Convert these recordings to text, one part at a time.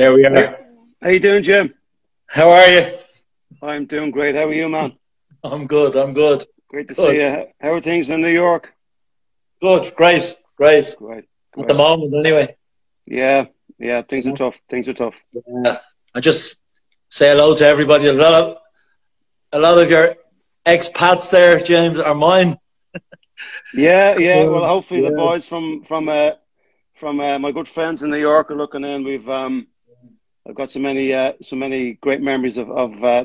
There we Hey, are. how you doing, Jim? How are you? I'm doing great. How are you, man? I'm good. I'm good. Great to see Good. you. How are things in New York? Good. Great. Great. Great, At the great. moment, anyway. Yeah, yeah. Things are tough. Things are tough. Yeah. I just say hello to everybody. A lot of your expats there, James, are mine. Yeah, yeah. Well, hopefully the Yeah. boys from my good friends in New York are looking in. I've got so many great memories of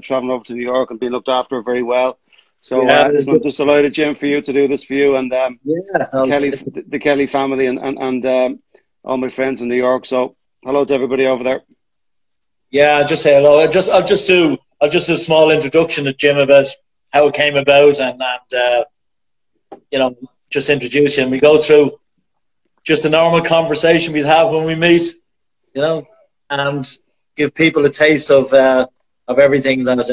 traveling over to New York and being looked after very well. So Yeah. listen, I'm just delighted, Jim, for you to do this for you and Yeah. the Kelly family and all my friends in New York. So hello to everybody over there. Yeah. Just say hello. I'll just do a small introduction to Jim about how it came about and just introduce him. We go through just a normal conversation we'd have when we meet, and give people a taste of everything that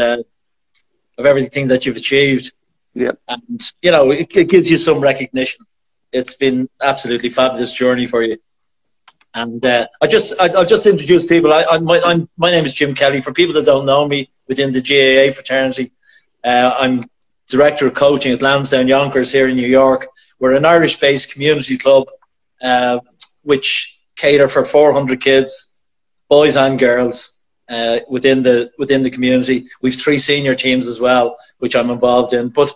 you've achieved, Yeah. and it gives you some recognition. It's been absolutely fabulous journey for you, and I'll just introduce people. My name is Jim Kelly. For people that don't know me within the GAA fraternity, I'm director of coaching at Lansdowne Yonkers here in New York. We're an Irish-based community club, which cater for 400 kids, boys and girls, within the community. We've 3 senior teams as well, which I'm involved in. But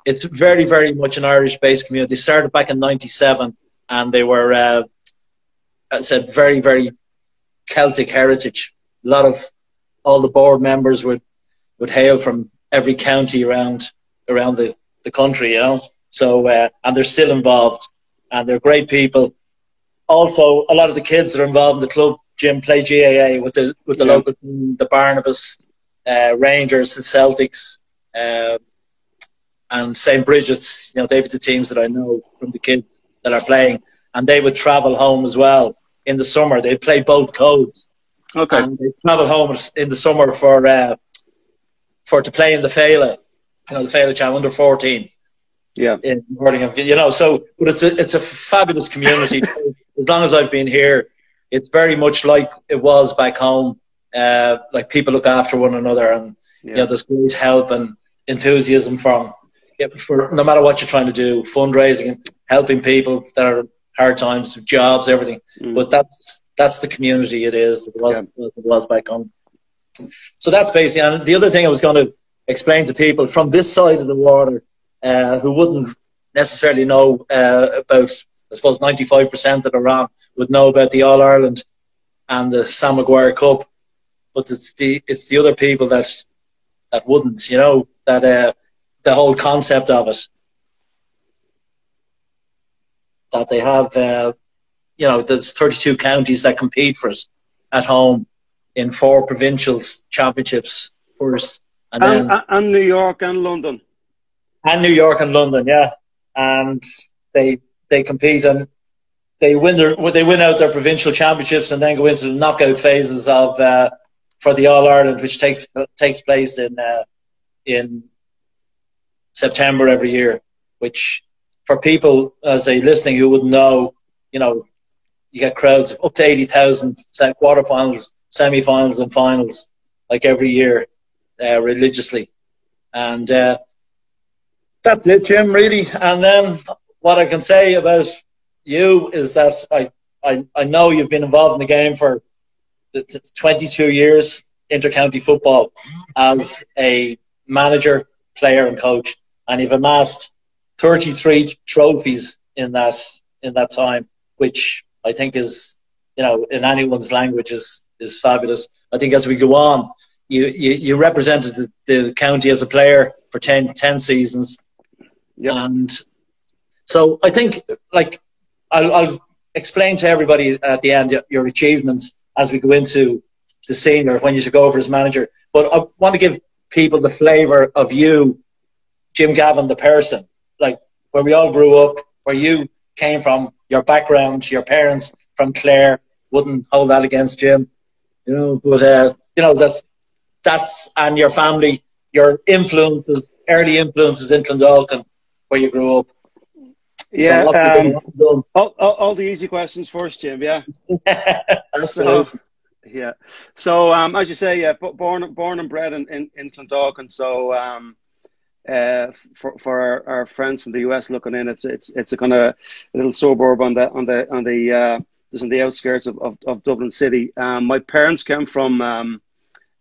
it's very, very much an Irish-based community. They started back in '97, and they were, as I said, very, very Celtic heritage. A lot of all the board members would hail from every county around the country, So and they're still involved, and they're great people. Also, a lot of the kids that are involved in the club, Jim, play GAA with the local team, the Barnabas, Rangers, the Celtics, and St. Bridget's. They'd be the teams that I know from the kids that are playing, and they would travel home as well in the summer. They'd play both codes, Okay. and they'd travel home in the summer for to play in the Féile, the Féile Challenge under 14. Yeah. In Nottingham, but it's a fabulous community. As long as I've been here, it's very much like it was back home. Like people look after one another, and there's great help and enthusiasm for no matter what you're trying to do, fundraising and helping people that are hard times, jobs, everything. But that's the community it was back home. So that's basically. And the other thing I was going to explain to people from this side of the water, who wouldn't necessarily know about, I suppose 95% that are on would know about the All Ireland and the Sam Maguire Cup, but it's the other people that wouldn't, that the whole concept of it, that they have, there's 32 counties that compete for it at home in 4 provincial championships first, and New York and London. And New York and London, yeah, and they compete and they win out their provincial championships and then go into the knockout phases of for the All Ireland, which takes place in September every year. Which for people as they listening who wouldn't know, you get crowds of up to 80,000, quarterfinals, semi-finals, and finals like every year, religiously, and. That's it, Jim, really. And then what I can say about you is that I know you've been involved in the game for 22 years, intercounty football, as a manager, player and coach. And you've amassed 33 trophies in that time, which I think is, in anyone's language is fabulous. I think as we go on, you represented the county as a player for 10 seasons. Yep. And so I think, I'll explain to everybody at the end your achievements as we go into the senior when you should go over as manager. But I want to give people the flavour of you, Jim Gavin, the person, like where we all grew up, where you came from, your background, your parents from Clare. Wouldn't hold that against Jim, but that's and your family, your influences, early influences in Clondalkin, where you grew up. So Yeah. what could go wrong? All the easy questions first, Jim. Yeah. So, Absolutely. yeah. So, as you say, yeah, born and bred in Clondalkin. So, for our friends from the US looking in, it's a kind of a little suburb just on the outskirts of Dublin City. My parents came from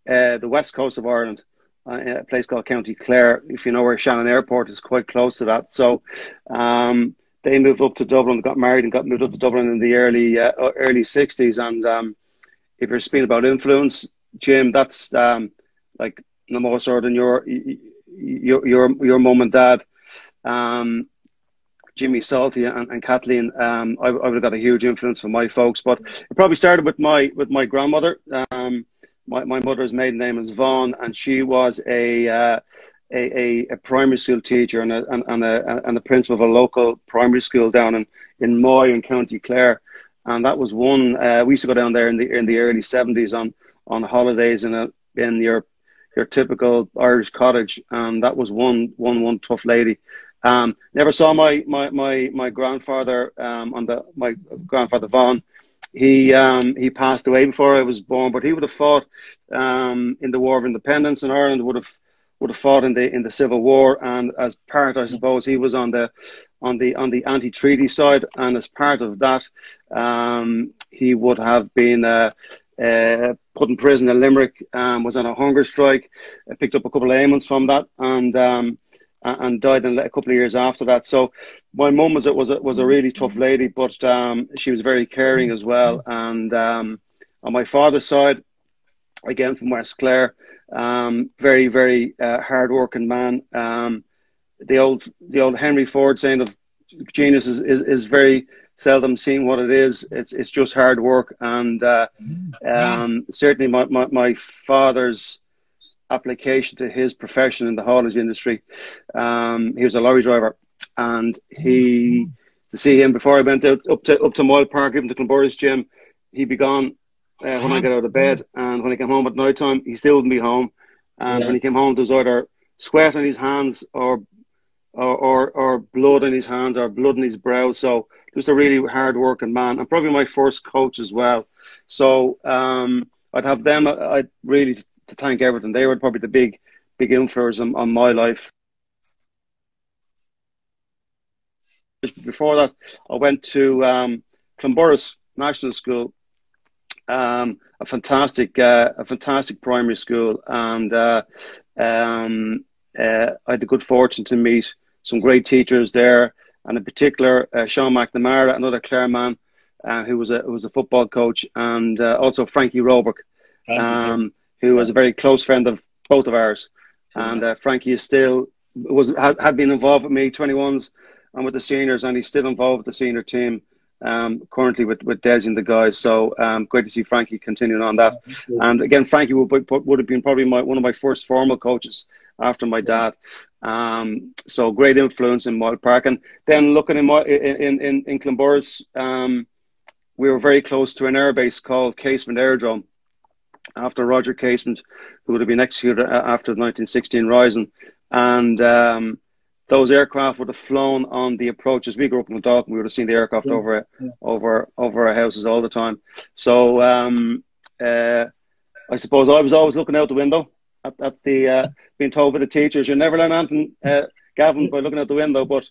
the west coast of Ireland, a place called County Clare. If you know where Shannon Airport is, quite close to that. So they moved up to Dublin, got married, and got moved up to Dublin in the early '60s. And if you're speaking about influence, Jim, that's like no more so than your mum and dad. Jimmy Salty and Kathleen, I would have got a huge influence from my folks, but it probably started with my grandmother. My mother's maiden name is Vaughan, and she was a primary school teacher and a principal of a local primary school down in Moy in County Clare, and that was one. We used to go down there in the early '70s on holidays in your typical Irish cottage, and that was one tough lady. Never saw my grandfather my grandfather Vaughan. He passed away before I was born, but he would have fought in the War of Independence in Ireland. Would have fought in the Civil War, and as part, I suppose, he was on the anti-treaty side, and as part of that, he would have been put in prison in Limerick. Was on a hunger strike. Picked up a couple of ailments from that, and died a couple of years after that. So my mum was a really tough lady, but she was very caring as well. And on my father's side, again from West Clare, very very hard working man. The old Henry Ford saying of genius is very seldom seen what it is. It's just hard work, and certainly my father's application to his profession in the haulage industry. He was a lorry driver, and to see him before I went up to Moyle Park, even to Clonburris Gym, he'd be gone when I got out of bed, and when I came home at night time, he still wouldn't be home. And when he came home, there was either sweat on his hands or blood on his hands or blood on his brow. So just a really hard working man, and probably my first coach as well. So I'd have them. I'd really to thank everything. They were probably the big influence on my life. Before that, I went to Clonburris National School, a fantastic primary school, and I had the good fortune to meet some great teachers there, and in particular Sean McNamara, another Clare man, who was a football coach, and also Frankie Roebuck, who was a very close friend of both of ours. And Frankie is still had been involved with me 21s and with the seniors, and he's still involved with the senior team currently with Desi and the guys. So great to see Frankie continuing on that. And again, Frankie would have been probably one of my first formal coaches after my dad. So great influence in Moyle Park. And then looking in Clonburris, we were very close to an airbase called Casement Aerodrome, after Roger Casement, who would have been executed after the 1916 Rising. And those aircraft would have flown on the approaches. We grew up in Clondalkin, we would have seen the aircraft over our houses all the time. So I suppose I was always looking out the window at the being told by the teachers, you never learn anything, Gavin, by looking out the window. But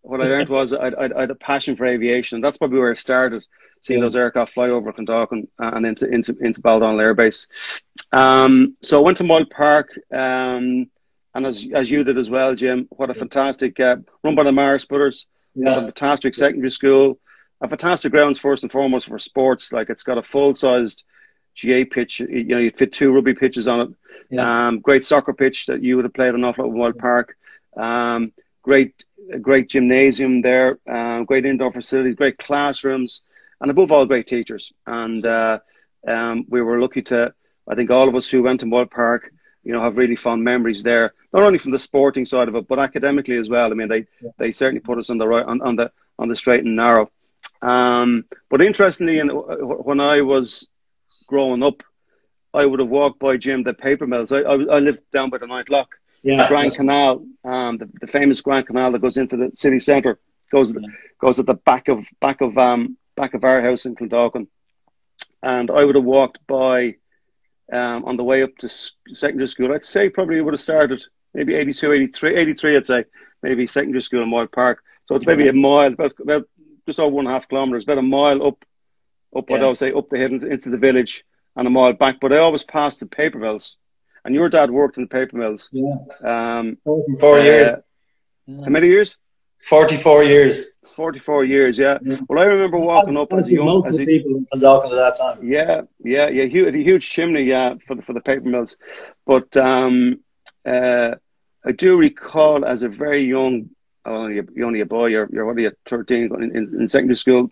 what I learned was I had a passion for aviation. That's probably where it started, seeing those aircraft fly over Clondalkin and into Baldonnel Air Base. So I went to Moyle Park, and as you did as well, Jim, what a fantastic, run by the Mars brothers, a fantastic secondary school, a fantastic grounds first and foremost for sports. Like, it's got a full-sized GA pitch, you'd fit 2 rugby pitches on it. Great soccer pitch that you would have played an awful lot with Moyle Park. Great gymnasium there, great indoor facilities, great classrooms, and above all, great teachers. And we were lucky to, I think all of us who went to Moyle Park, have really fond memories there, not only from the sporting side of it, but academically as well. I mean, they certainly put us on the straight and narrow. But interestingly, when I was growing up, I would have walked by, Jim, the paper mills. I lived down by the Ninth Lock, the Grand Canal, the famous Grand Canal that goes into the city centre, goes at the back of our house in Clondalkin. And I would have walked by on the way up to secondary school. I'd say probably would have started maybe 83, I'd say, maybe secondary school in Moyle Park. So it's maybe a mile, about just over 1.5 kilometres, about a mile up what I would say, up the hill into the village, and a mile back. But I always passed the paper mills. And your dad worked in the paper mills. Yeah. 44 years. How many years? 44 years. 44 years, yeah. Well, I remember walking up as a young... people in Clondalkin at that time. Yeah. The huge chimney, for the paper mills. But I do recall as a very young... you're only a boy, you're what are you, 13, in secondary school,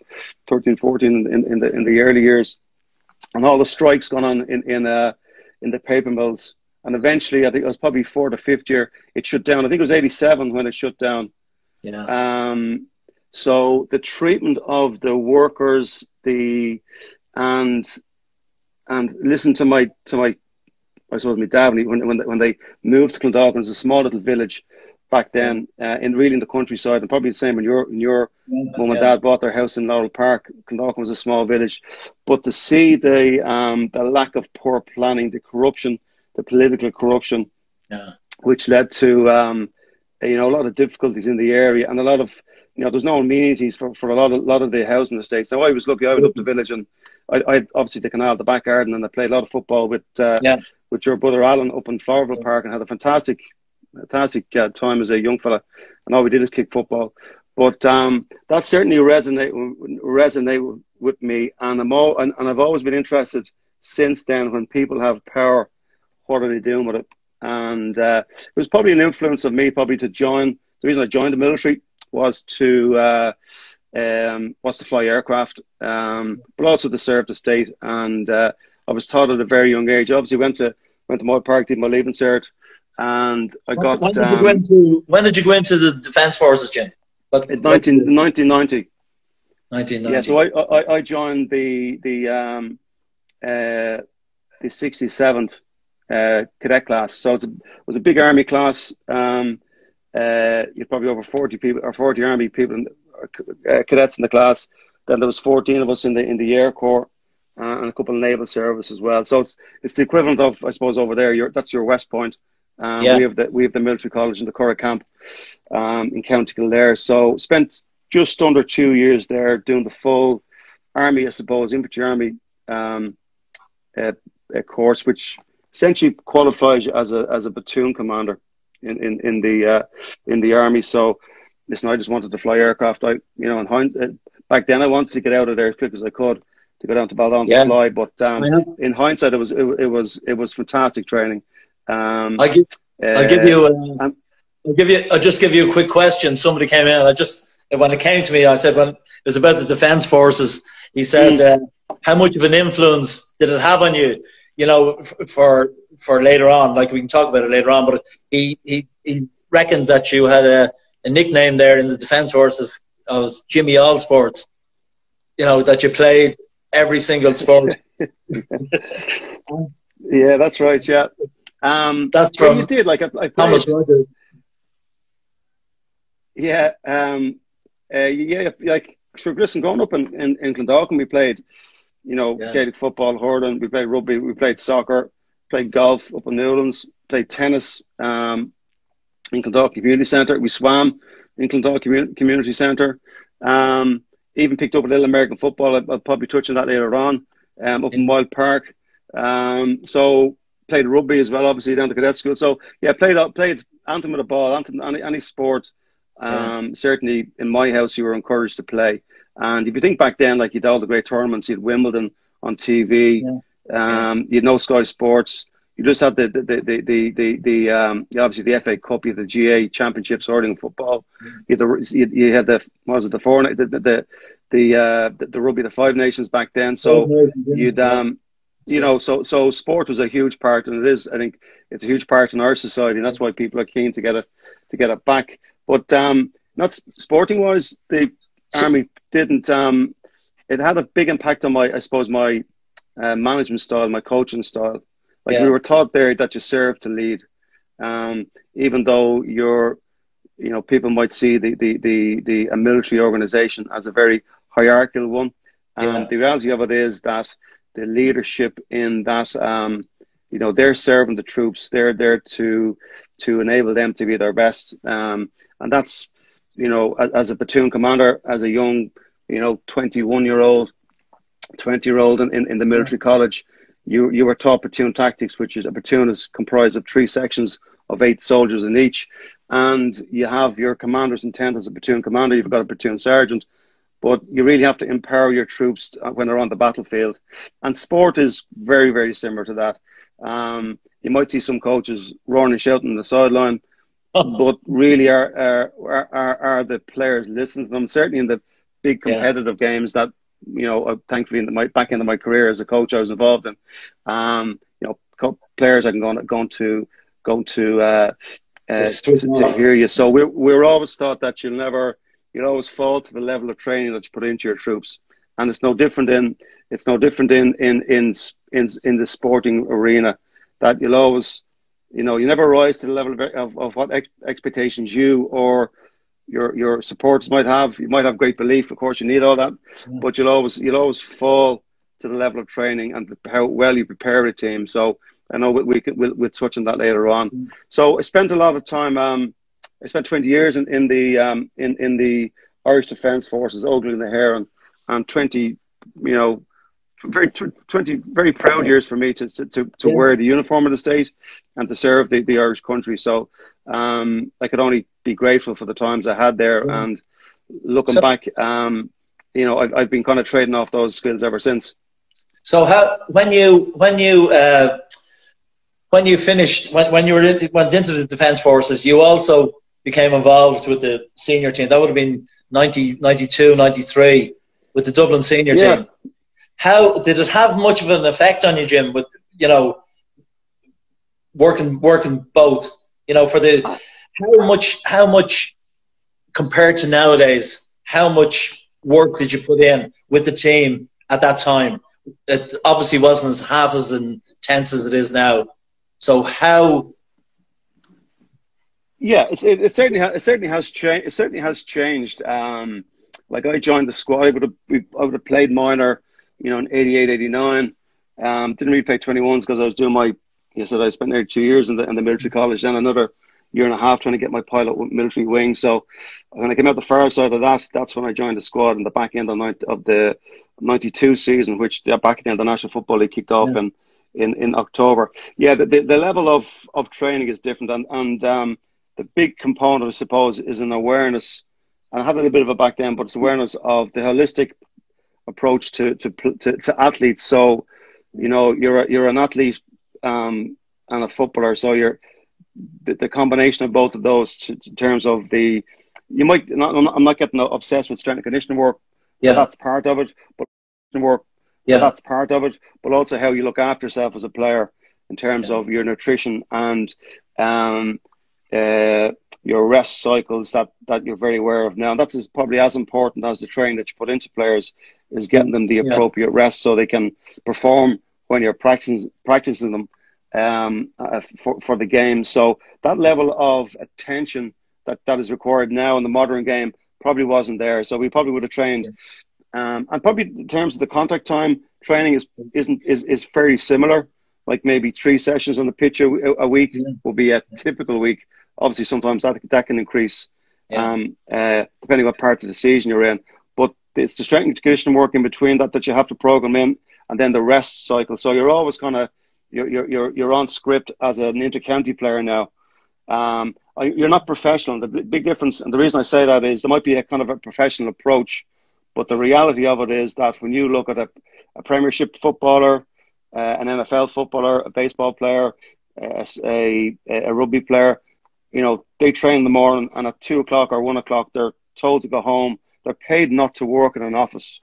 13, 14 in the early years. And all the strikes going on in the paper mills. And eventually, I think it was probably 4th or 5th year, it shut down. I think it was 87 when it shut down. Yeah. So the treatment of the workers, and listen to my I suppose my dad when they moved to Clondalkin. It was a small little village back then, in the countryside, and probably the same when your mum and dad bought their house in Laurel Park. Clondalkin was a small village, but to see the lack of poor planning, the corruption, the political corruption, which led to a lot of difficulties in the area, and a lot of there's no amenities for a lot of the housing estates. Now I was lucky; I was up the village, and I obviously the canal, the back garden, and I played a lot of football with your brother Alan up in Flowerville Park, and had a fantastic time as a young fella, and all we did is kick football. But that certainly resonated with me, and I've always been interested since then. When people have power, what are they doing with it? And it was probably an influence of me to join. The reason I joined the military was to fly aircraft, but also to serve the state. And I was taught at a very young age. Obviously, went to Moyle Park, did my leaving cert, and I got. When did you go into the Defence Forces, Jim? In 1990. 1990. Yeah, so I joined the 67th cadet class. So it was a big army class. You'd probably over 40 people or 40 army people, cadets in the class. Then there was 14 of us in the Air Corps, and a couple of naval service as well. So it's the equivalent of, I suppose, over there. That's your West Point. We have the military college in the Curragh camp in County Kildare. So spent just under 2 years there doing the full army, I suppose, infantry army course, which essentially qualifies you as a platoon commander in the army. So listen, I just wanted to fly aircraft. Back then I wanted to get out of there as quick as I could to go down to Baldon to fly. But in hindsight, it was fantastic training. I'll just give you a quick question. Somebody came in, when it came to me, I said, when it was about the Defence Forces, he said, how much of an influence did it have on you, for later on? Like, we can talk about it later on, but he reckoned that you had a nickname there in the Defence Forces. I was Jimmy All Sports, that you played every single sport. Yeah, that's right. Yeah. That's from you did, like I played. Thomas Rogers. Yeah. Like, sure, listen, growing up in Clondalkin, we played, Gaelic football, hurling, we played rugby, we played soccer, played golf up in Newlands, played tennis in Clondalkin Community Centre. We swam in Clondalkin Community Centre. Even picked up a little American football. I'll probably touch on that later on. Up in Wild Park. So played rugby as well, obviously down to cadet school. So yeah, played anything with a ball, any sport. Certainly in my house, you were encouraged to play. And if you think back then, like, you'd all the great tournaments, you'd Wimbledon on TV, you'd know Sky Sports. You just had obviously the FA Cup, you had the GA Championships, hurling football. You had the rugby, the Five Nations back then. So you'd so sport was a huge part, and it is. I think it's a huge part in our society, and that's why people are keen to get it back. But not sporting wise, the army didn't. It had a big impact on my management style, my coaching style. Like, we were taught there that you serve to lead. Even though people might see a military organization as a very hierarchical one. The reality of it is that the leadership in that, they're serving the troops. They're there to enable them to be their best. And that's, as a platoon commander, as a young, 21-year-old, 20-year-old in the military college, you were taught platoon tactics, which is a platoon is comprised of 3 sections of 8 soldiers in each. And you have your commander's intent as a platoon commander. You've got a platoon sergeant. But you really have to empower your troops when they're on the battlefield. And sport is very, very similar to that. You might see some coaches roaring and shouting on the sideline, but really are the players listening to them? Certainly in the big competitive games that, thankfully in the back end of my career as a coach I was involved in, players are going to hear you. So we're always taught that you'll always fall to the level of training that you put into your troops, and it's no different in the sporting arena. That you'll always, you never rise to the level of what expectations you or your supporters might have. You might have great belief, of course, you need all that, but you'll always fall to the level of training and how well you prepare a team. So I know we'll touch on that later on. So I spent a lot of time. I spent 20 years in the Irish Defence Forces, Oakland and the Heron, and 20 very proud years for me to wear the uniform of the state and to serve the Irish country. So I could only be grateful for the times I had there. And looking back, I've been kind of trading off those skills ever since. So when you went into the Defence Forces, you also became involved with the senior team. That would have been 90, 92, 93 with the Dublin senior team. How did it have much of an effect on you, Jim, with, working both, how much compared to nowadays, how much work did you put in with the team at that time? It obviously wasn't half as intense as it is now. So how? Yeah, it certainly has changed. It certainly has changed. Like I joined the squad, I would have played minor, in 88, 89. Didn't really play 21s because I was doing I spent nearly 2 years in the military college, then another year and a half trying to get my pilot military wing. So when I came out the far side of that, that's when I joined the squad in the back end of the 92 season, which the back end of the National Football League kicked off in October. Yeah, the level of training is different, and the big component, I suppose, is an awareness. And I had a little bit of it back then, but it's awareness of the holistic approach to athletes. So, you're an athlete and a footballer. So the combination of both of those in terms of I'm not getting obsessed with strength and conditioning work. Yeah, that's part of it. But that's part of it. But also how you look after yourself as a player in terms of your nutrition and your rest cycles that you're very aware of now. And that's probably as important as the training that you put into players, is getting them the appropriate rest so they can perform when you're practicing them for the game. So that level of attention that is required now in the modern game probably wasn't there. So we probably would have trained, and probably in terms of the contact time, training is very similar. Like maybe 3 sessions on the pitch a week will be a typical week. Obviously, sometimes that can increase depending what part of the season you're in. But it's the strength and conditioning work in between that you have to program in, and then the rest cycle. So you're always you're on script as an inter-county player now. You're not professional. The big difference, and the reason I say that is there might be a kind of a professional approach, but the reality of it is that when you look at a Premiership footballer, an NFL footballer, a baseball player, a rugby player, they train in the morning, and at 2 o'clock or 1 o'clock, they're told to go home. They're paid not to work in an office.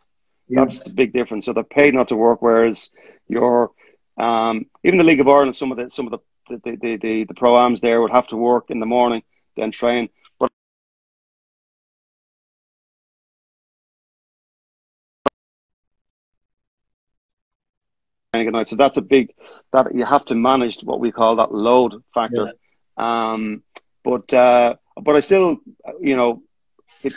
Yeah. That's the big difference. So they're paid not to work, whereas even the League of Ireland, some of the pro-ams there would have to work in the morning, then train. But at night. So that's that you have to manage what we call that load factor. Yeah. But I still, you know,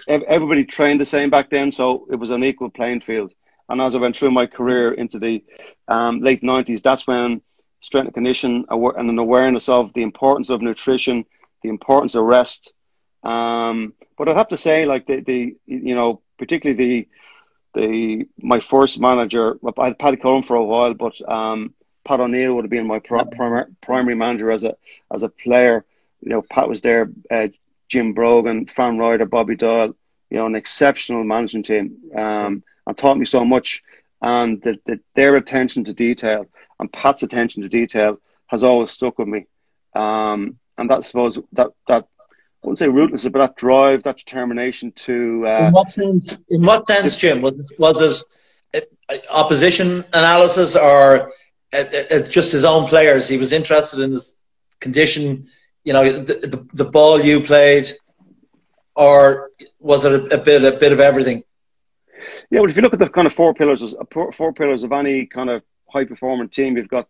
everybody trained the same back then, so it was an equal playing field. And as I went through my career into the late 90s, that's when strength and condition and an awareness of the importance of nutrition, the importance of rest. But I'd have to say, like you know, particularly my first manager, I had Paddy Cullen for a while, but Pat O'Neill would have been my primary manager as a player. You know, Pat was there, Jim Brogan, Fran Ryder, Bobby Doyle, you know, an exceptional management team, and taught me so much. And their attention to detail and Pat's attention to detail has always stuck with me. And that, I suppose, that I wouldn't say ruthless, but that drive, that determination to. In what sense, Jim? Was it opposition analysis, or just his own players? He was interested in his condition, you know, the ball you played, or was it a bit of everything? Yeah, well, if you look at the kind of four pillars of any kind of high performing team, you've got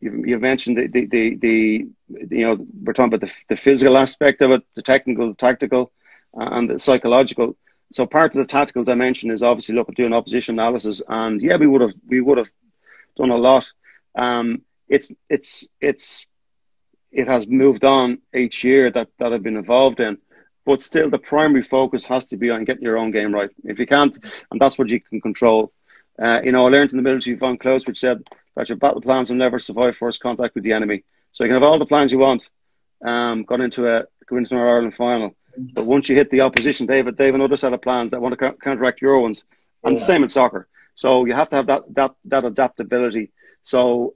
you've mentioned the you know, we're talking about the physical aspect of it, the technical, the tactical, and the psychological. So part of the tactical dimension is obviously look at doing opposition analysis, and yeah, we would have done a lot. It has moved on each year that I've been involved in, but still the primary focus has to be on getting your own game right. If you can't, and that's what you can control. You know, I learned in the military von Clausewitz, which said that your battle plans will never survive first contact with the enemy. So you can have all the plans you want, go into an Ireland final, but once you hit the opposition, they have another set of plans that want to counteract your ones, and the same in soccer. So you have to have that adaptability. So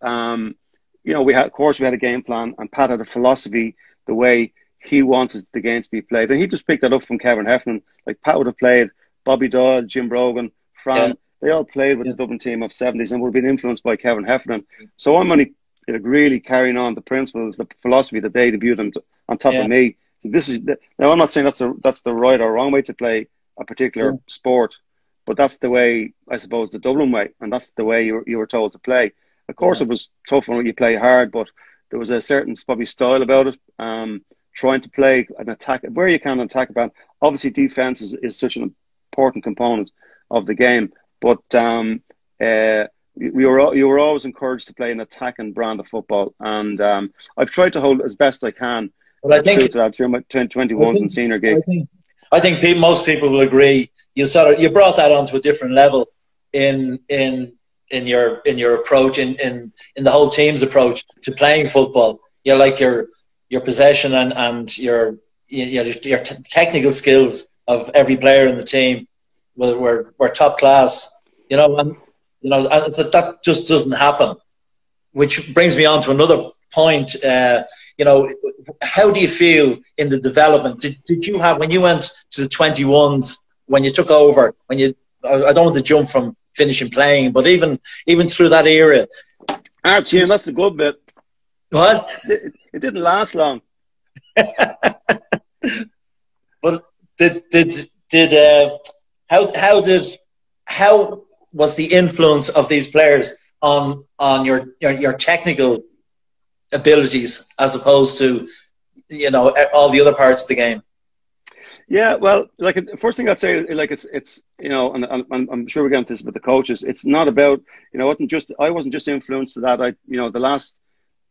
you know, of course we had a game plan, and Pat had a philosophy, the way he wanted the game to be played, and he just picked that up from Kevin Heffernan. Like Pat would have played Bobby Doyle, Jim Brogan, Fran. Yeah. They all played with the Dublin team of 70s and would have been influenced by Kevin Heffernan. So I'm only really carrying on the principles, the philosophy that they debuted on top of me. Now I'm not saying that's the right or wrong way to play a particular sport, but that's the way, I suppose, the Dublin way, and that's the way you were told to play. Of course, it was tough when you play hard, but there was a certain probably style about it. Trying to play an attack where you can attack about. Obviously, defense is such an important component of the game, but you were always encouraged to play an attacking brand of football, and I've tried to hold as best I can. But I think during my 21s and senior gig. I think most people will agree. You brought that onto a different level in your approach, in the whole team's approach to playing football. You like your possession and your technical skills of every player in the team were top class. You know, and you know that just doesn't happen. Which brings me on to another point. You know, how do you feel in the development? Did you have, when you went to the 21s, when you took over, I don't want to jump from finishing playing, but even through that era. Archie, and that's a good bit. What? It didn't last long. But how was the influence of these players on your technical abilities as opposed to, you know, all the other parts of the game? Yeah, well, like the first thing I'd say, like it's you know, and I'm sure we're getting to this with the coaches. It's not about, you know, I wasn't just influenced to that. You know, the last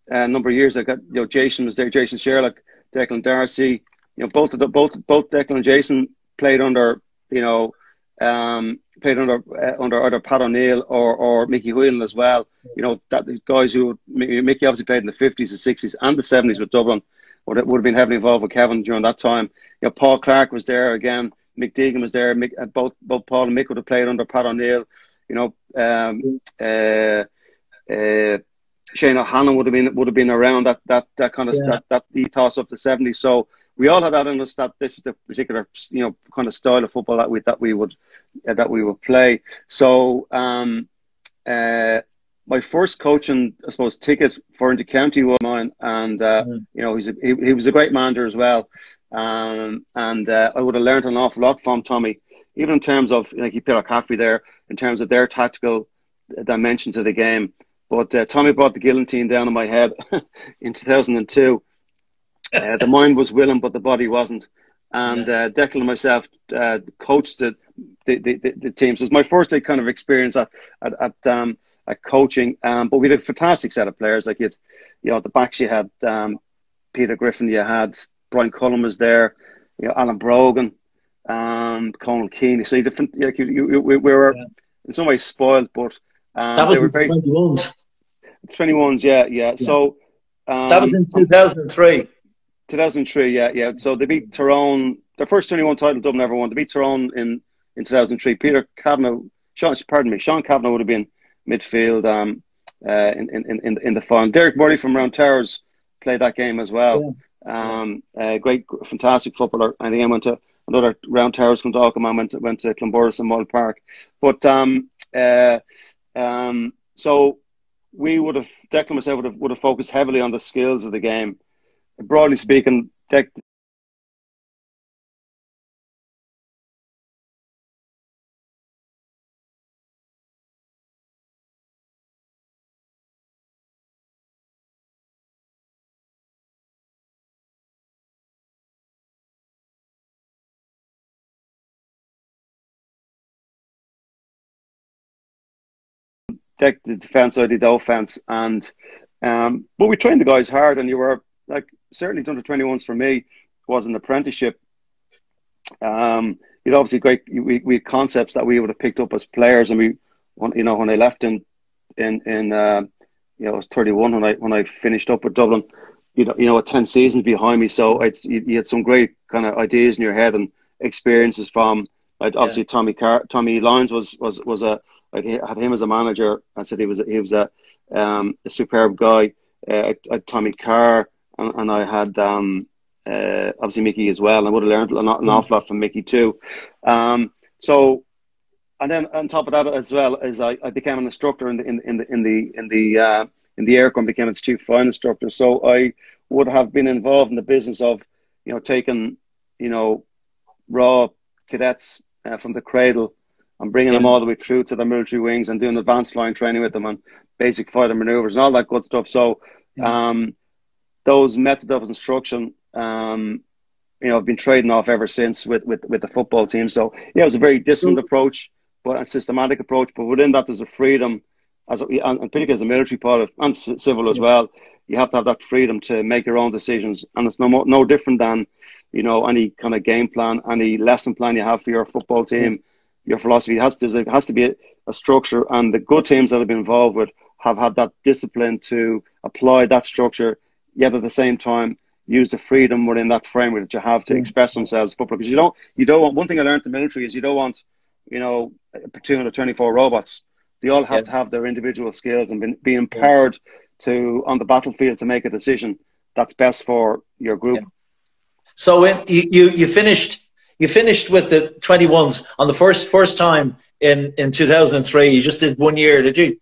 number of years I got, you know, Jason was there, Jason Sherlock, Declan Darcy. You know, both Declan and Jason played under, you know, under either Pat O'Neill or Mickey Whelan as well. You know, that guys who Mickey obviously played in the 50s, the 60s, and the 70s with Dublin. Would have been heavily involved with Kevin during that time. You know, Paul Clark was there again. Mick Deegan was there. Both Paul and Mick would have played under Pat O'Neill. You know, Shane O'Hanlon would have been around that kind of that ethos of the 70s. So we all had that in us, that this is the particular, you know, kind of style of football that we would play. So my first coaching, I suppose, ticket for into county was mine, and you know, he was a great manager as well, and I would have learned an awful lot from Tommy, even in terms of, like, you put a coffee there, in terms of their tactical dimension to the game. But Tommy brought the guillotine down on my head in 2002, The mind was willing, but the body wasn't. And Declan and myself coached the team. So it was my first kind of experience at coaching. But we had a fantastic set of players. Like at the backs you had Peter Griffin, you had Brian Cullen was there, Alan Brogan, Conal Keeney. So we were in some ways spoiled, but that was they were very 21s. 21s, yeah. So that was in 2003. 2003, yeah. So they beat Tyrone. Their first 21 title Dublin ever won. They beat Tyrone in 2003. Sean Kavanagh would have been midfield in the final. Derek Murray from Round Towers played that game as well. Great, fantastic footballer. And again went to another Round Towers from Dalcoman, went to Clonburris and Mull Park. But so we would have, Declan and myself would have focused heavily on the skills of the game. Broadly speaking, the defence, I did the offence, and but we trained the guys hard, and you were like certainly done the 21s for me was an apprenticeship. You'd obviously we had concepts that we would have picked up as players, and when I left in I was 31 when I finished up with Dublin. With 10 seasons behind me, so you had some great kind of ideas in your head and experiences from. Obviously, Tommy Lyons was a. I had him as a manager. I said he was a superb guy. I had Tommy Carr, and I had obviously Mickey as well. And I would have learned an awful lot from Mickey too. So, and then on top of that as well, as I became an instructor in the Aircon, became its chief fine instructor. So I would have been involved in the business of taking raw cadets from the cradle and bringing them all the way through to the military wings and doing advanced line training with them and basic fighter maneuvers and all that good stuff. So those methods of instruction, I've been trading off ever since with the football team. So yeah, it was a very disciplined approach, but a systematic approach. But within that, there's a freedom, and particularly as a military pilot and civil as well. You have to have that freedom to make your own decisions, and it's no different than any kind of game plan, any lesson plan you have for your football team. Your philosophy has to be a structure, and the good teams that I've been involved with have had that discipline to apply that structure, yet at the same time use the freedom within that framework that you have to express themselves as football. Because you don't want. One thing I learned in the military is you don't want a platoon of 24 robots. They all have to have their individual skills and be empowered to on the battlefield to make a decision that's best for your group. Yeah. So when you finished with the 21s on the first time in 2003. You just did 1 year, did you?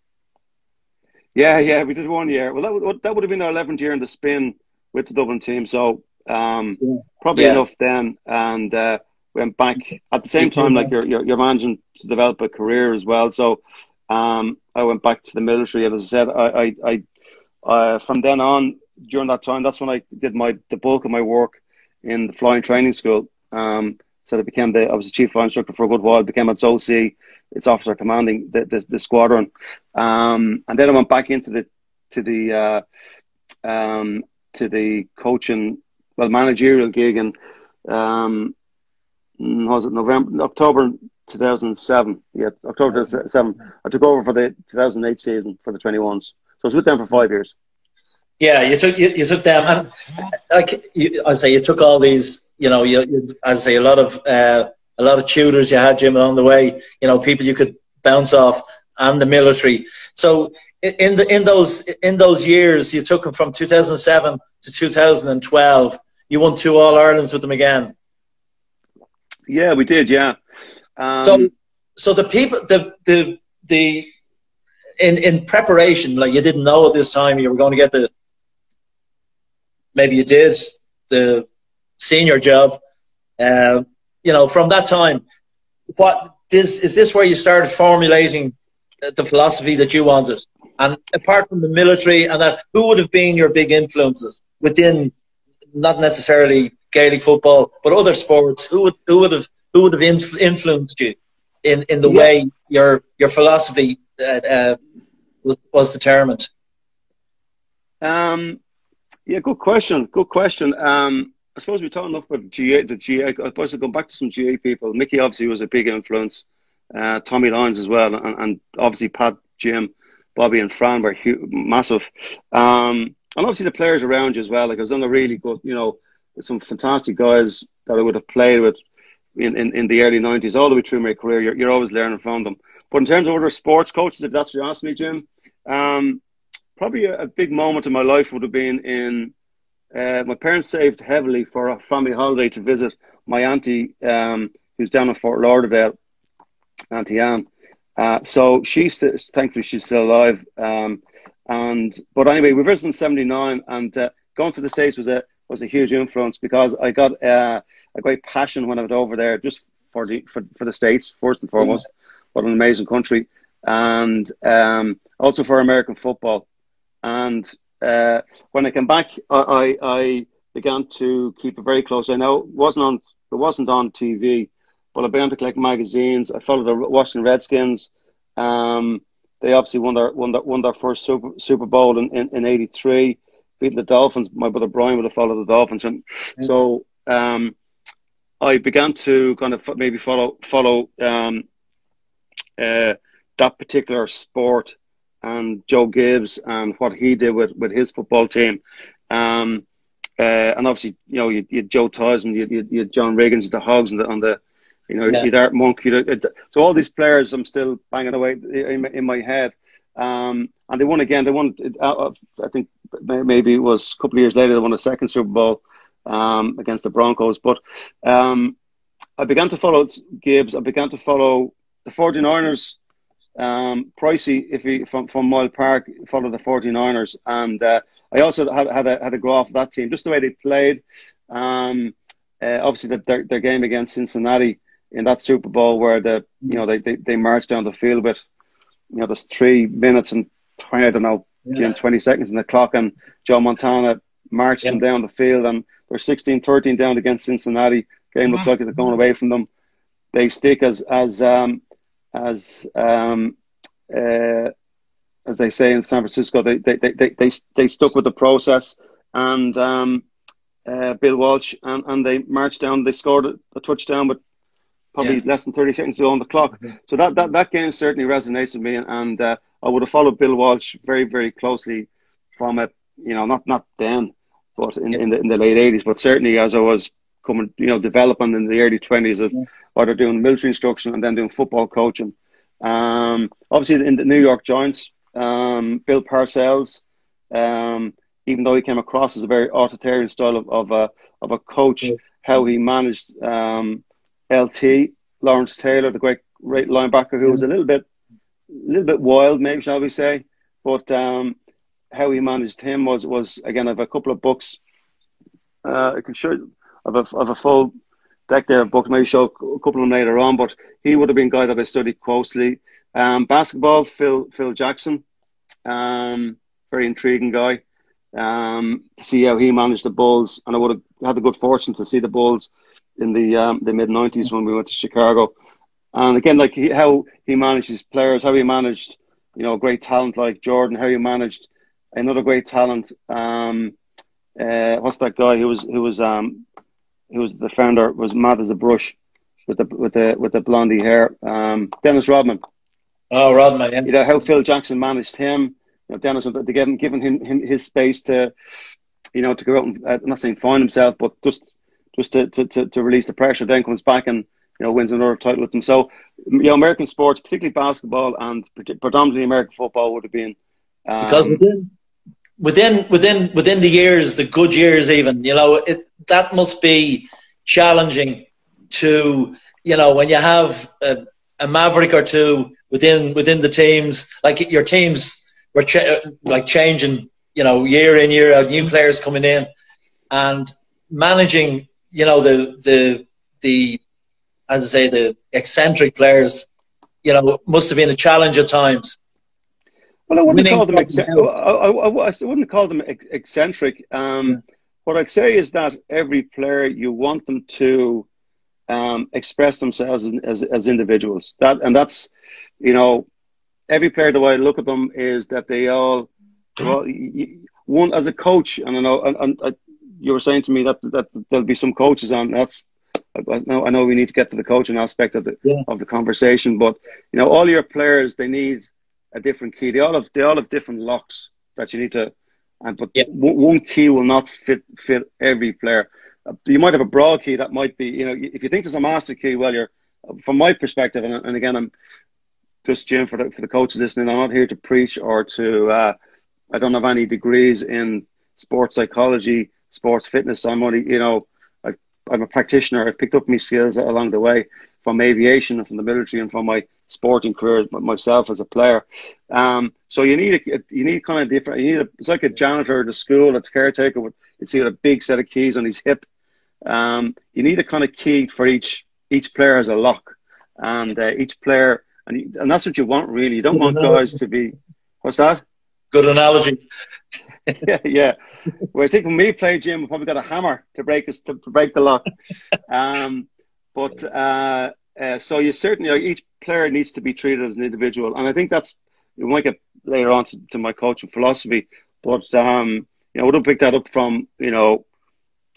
Yeah, we did 1 year. Well, that would have been our 11th year in the spin with the Dublin team. So probably enough then, and went back at the same time. Like you're managing to develop a career as well. So I went back to the military, and as I said, I from then on during that time, that's when I did the bulk of my work in the flying training school. So I was a chief flight instructor for a good while, became its OC, its officer commanding the squadron. And then I went back into the coaching, managerial gig in, was it October 2007? Yeah, October 2007. I took over for the 2008 season for the 21s. So I was with them for 5 years. Yeah, you took them, and you took all these. A lot of tutors you had, Jim, along the way. People you could bounce off, and the military. So in those years, you took them from 2007 to 2012. You won 2 All-Irelands with them again. Yeah, we did. Yeah. So the people, in preparation, like you didn't know at this time you were going to get maybe you did the senior job. From that time, is this where you started formulating the philosophy that you wanted? And apart from the military and that, who would have been your big influences within not necessarily Gaelic football, but other sports? Who would have influenced you in the way your philosophy was determined? Yeah, good question. Good question. I suppose we're talking enough about the GA. I suppose I'll go back to some GA people. Mickey obviously was a big influence. Tommy Lyons as well, and obviously Pat, Jim, Bobby, and Fran were massive. And obviously the players around you as well. Like, I was on a really good, some fantastic guys that I would have played with in the early 90s, all the way through my career. You're always learning from them. But in terms of other sports coaches, if that's what you asked me, Jim, probably a big moment in my life would have been in my parents saved heavily for a family holiday to visit my auntie, who's down in Fort Lauderdale, Auntie Anne. So thankfully she's still alive. But anyway, we visited in '79, and going to the States was a huge influence, because I got a great passion when I was over there, just for the States first and foremost. What an amazing country, and also for American football. And when I came back, I began to keep a very close eye. Now, it wasn't on TV, but I began to collect magazines. I followed the Washington Redskins. They obviously won their first Super Bowl in '83, beating the Dolphins. My brother Brian would have followed the Dolphins, and so I began to kind of maybe follow that particular sport, and Joe Gibbs and what he did with his football team. And obviously, you had Joe Theismann, you had John Riggins, the Hogs, you'd Art Monk. So all these players, I'm still banging away in my head. And they won again. They won, I think maybe it was a couple of years later, they won a second Super Bowl against the Broncos. But I began to follow Gibbs. I began to follow the 49ers. Pricey, from Mile Park, followed the 49ers, and I also had a go off that team, just the way they played. Obviously, their game against Cincinnati in that Super Bowl, where they marched down the field with there's 3 minutes and 20 seconds in the clock, and Joe Montana marched them down the field, and they're 16-13 down against Cincinnati. Game looks like they're going away from them. They stick as they say in San Francisco, they stuck with the process, and Bill Walsh, and they marched down. They scored a touchdown with probably less than 30 seconds to go on the clock. So that game certainly resonates with me, and I would have followed Bill Walsh very, very closely from it. Not then, but in the late '80s, but certainly as I was coming, developing in the early 20s of either doing military instruction and then doing football coaching. Obviously in the New York Giants, Bill Parcells, even though he came across as a very authoritarian style of a coach, how he managed LT, Lawrence Taylor, the great linebacker, who was a little bit wild, maybe, shall we say, but how he managed him was again, I have a couple of books. I can show you of a full deck there of books, maybe show a couple of them later on, but he would have been a guy that I studied closely. Basketball, Phil Jackson, very intriguing guy. To see how he managed the Bulls, and I would have had the good fortune to see the Bulls in the mid-90s when we went to Chicago. And again, like how he managed his players, how he managed, great talent like Jordan, how he managed another great talent. What's that guy who was the founder, was mad as a brush with the blondie hair? Dennis Rodman. Oh, Rodman, yeah. How Phil Jackson managed him. Dennis, they giving him his space to, to go out and, I'm not saying find himself, but just to release the pressure. Then comes back and wins another title with them. So American sports, particularly basketball and predominantly American football, would have been because within the years, the good years, even that must be challenging to when you have a maverick or two within the teams, like your teams were changing, year in, year out, new players coming in, and managing, the as I say, the eccentric players, must have been a challenge at times. Well, I wouldn't call them eccentric. what I'd say is that every player, you want them to express themselves as individuals. That's, you know, every player, the way I look at them is that they all, one, as a coach, and I know, and you were saying to me that there'll be some coaches on. I know we need to get to the coaching aspect of the conversation, but you know, all your players, they need a different key. They all have different locks that you need to, but one key will not fit every player. You might have a broad key that might be, you know, if you think there's a master key, well, you're, from my perspective, and again, I'm just Jim for the coaches listening. I'm not here to preach or to. I don't have any degrees in sports psychology, sports fitness. I'm only, you know, I'm a practitioner. I've picked up my skills along the way from aviation and from the military and from my sporting career myself as a player. So you need kind of different. It's like a janitor at a school, a caretaker with, it's got a big set of keys on his hip. You need a kind of key for each player has a lock, and each player, and that's what you want really. You don't want guys to be. What's that? Good analogy. yeah. Well, I think when we play, Jim, we probably got a hammer to break the lock. So you certainly, each player needs to be treated as an individual, and I think that's, we might get later on to my coaching philosophy, but you know, we don't pick that up from, you know,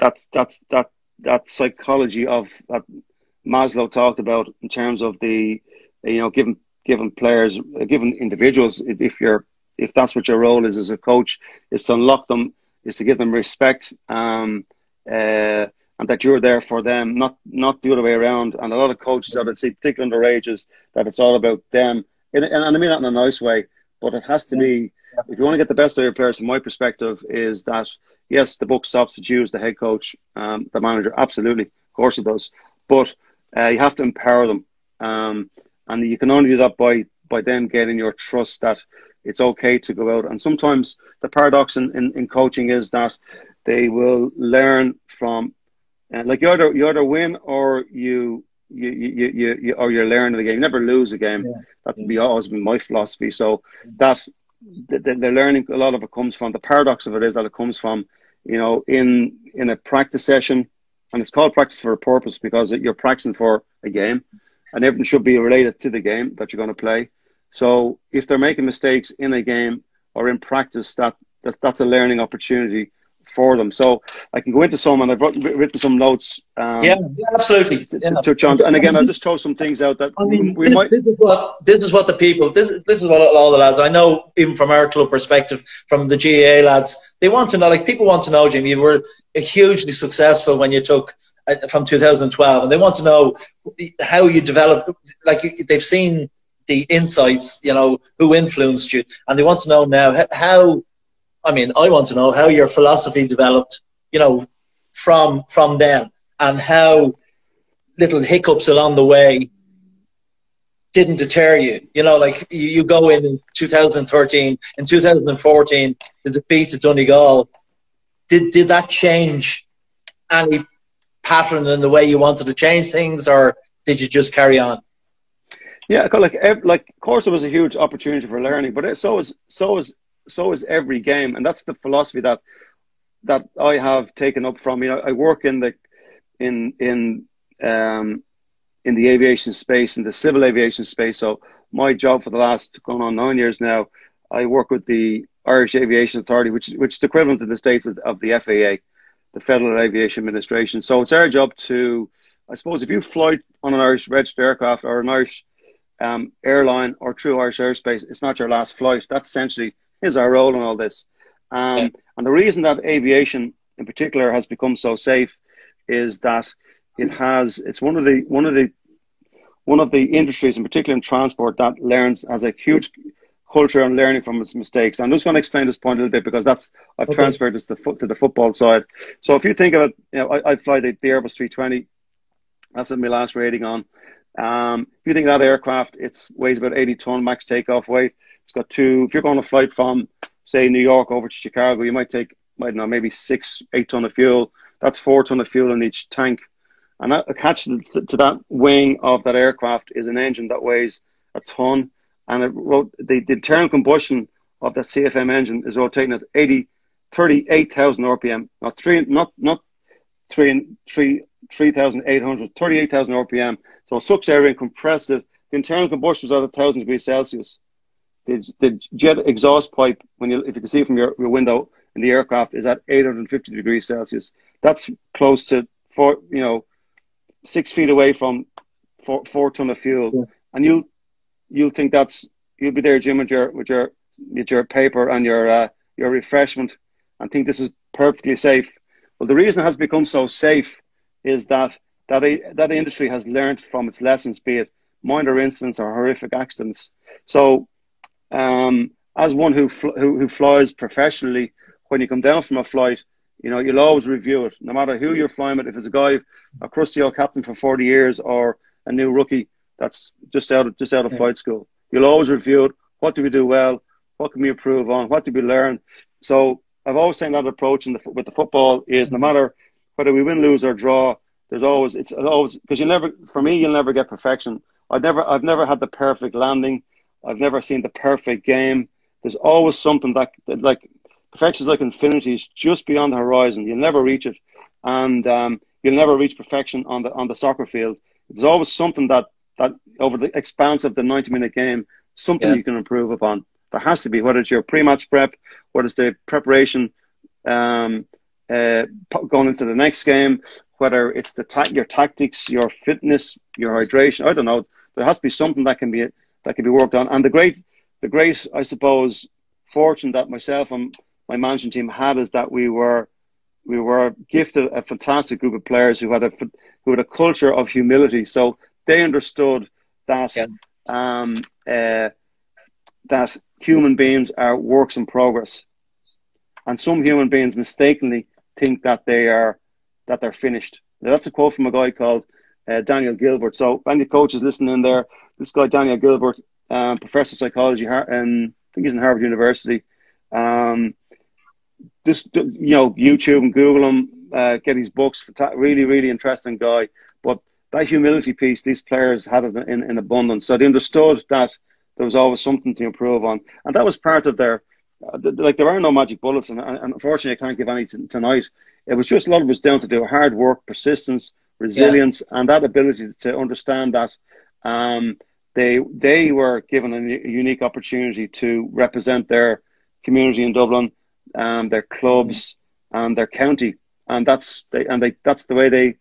that psychology of that Maslow talked about in terms of the, you know, given players, given individuals, if that's what your role is as a coach, is to unlock them, is to give them respect, and that you're there for them, not the other way around. And a lot of coaches that I see, particularly underages, that it's all about them. And I mean that in a nice way, but it has to be, if you want to get the best out of your players, from my perspective, is that, yes, the buck stops with you as the head coach, the manager, absolutely, of course it does. But you have to empower them. And you can only do that by them getting your trust that it's okay to go out. And sometimes the paradox in coaching is that they will learn from, like you either win or you learn in the game. You never lose a game. That would be always been my philosophy. So that the learning, a lot of it comes from, the paradox of it is that it comes from, you know, in a practice session, and it's called practice for a purpose because you're practicing for a game, and everything should be related to the game that you're going to play. So if they're making mistakes in a game or in practice, that's a learning opportunity for them. So I can go into some, and I've written some notes. Absolutely. To touch on, and again, I'll just throw some things out that this is what the people. This is what all the lads. I know, even from our club perspective, from the GAA lads, they want to know. Like, people want to know, Jim. You were hugely successful when you took from 2012, and they want to know how you developed. Like, they've seen the insights, you know, who influenced you, and they want to know now how. I mean, I want to know how your philosophy developed, you know, from then, and how little hiccups along the way didn't deter you. You know, like you go in 2013, in 2014, the defeat at Donegal. Did that change any pattern in the way you wanted to change things, or did you just carry on? Yeah, like of course, it was a huge opportunity for learning, but so is every game, and that's the philosophy that I have taken up from. You know, I work in the aviation space, in the civil aviation space. So my job for the last going on 9 years now, I work with the Irish Aviation Authority, which is the equivalent in the States of the FAA, the Federal Aviation Administration. So it's our job to, I suppose, if you fly on an Irish registered aircraft or an Irish airline or through Irish airspace, it's not your last flight. That's essentially is our role in all this. And the reason that aviation in particular has become so safe is that it's one of the industries, in particular in transport, that has a huge culture and learning from its mistakes. I'm just going to explain this point a little bit because I've transferred this to the football side. So if you think of it, you know, I fly the Airbus 320. That's my last rating on. If you think of that aircraft, it weighs about 80 ton max takeoff weight. It's got if you're going to flight from, say, New York over to Chicago, you might take, I don't know, maybe 6-8 ton of fuel. That's 4 ton of fuel in each tank. And attached to that wing of that aircraft is an engine that weighs a ton. And the internal combustion of that CFM engine is rotating at 80 38,000 RPM, not 3,800, 38,000 RPM. So it sucks air in, compresses it. The internal combustion is at 1,000 degrees Celsius. The jet exhaust pipe, if you can see from your window in the aircraft, is at 850 degrees Celsius. That's close to 6 feet away from 4 ton of fuel. Yeah. And you'll think you'll be there, Jim, with your paper and your refreshment, and think this is perfectly safe. Well, the reason it has become so safe is that the industry has learned from its lessons, be it minor incidents or horrific accidents. So, as one who flies professionally, when you come down from a flight, you'll always review it, no matter who you're flying with. If it's a crusty old captain for 40 years or a new rookie that's just out of flight school, you'll always review it. What do we do well? What can we improve on? What did we learn? So I've always taken that approach with the football is no matter whether we win, lose, or draw, it's always because you'll never get perfection. I've never had the perfect landing. I've never seen the perfect game. There's always something that like perfection is like infinity. It's just beyond the horizon. You'll never reach it, and you'll never reach perfection on the soccer field. There's always something that over the expanse of the 90-minute game, something you can improve upon. There has to be, whether it's your pre-match prep, whether it's the preparation going into the next game, whether it's your tactics, your fitness, your hydration. I don't know. There has to be something that can be worked on. And the great, I suppose, fortune that myself and my management team had is that we were gifted a fantastic group of players who had a culture of humility. So they understood that that human beings are works in progress, and some human beings mistakenly think that they're finished. Now, that's a quote from a guy called Daniel Gilbert. So any coaches listening in there, this guy Daniel Gilbert, professor of psychology, and I think he's in Harvard University. Just YouTube and Google him, get his books. Really, really interesting guy. But that humility piece, these players had it in abundance. So they understood that there was always something to improve on, and that was part of their. There are no magic bullets, and unfortunately, I can't give any tonight. It was just a lot of it was down to do hard work, persistence, resilience, and that ability to understand that they were given a unique opportunity to represent their community in Dublin, their clubs, and their county, and that's the way they.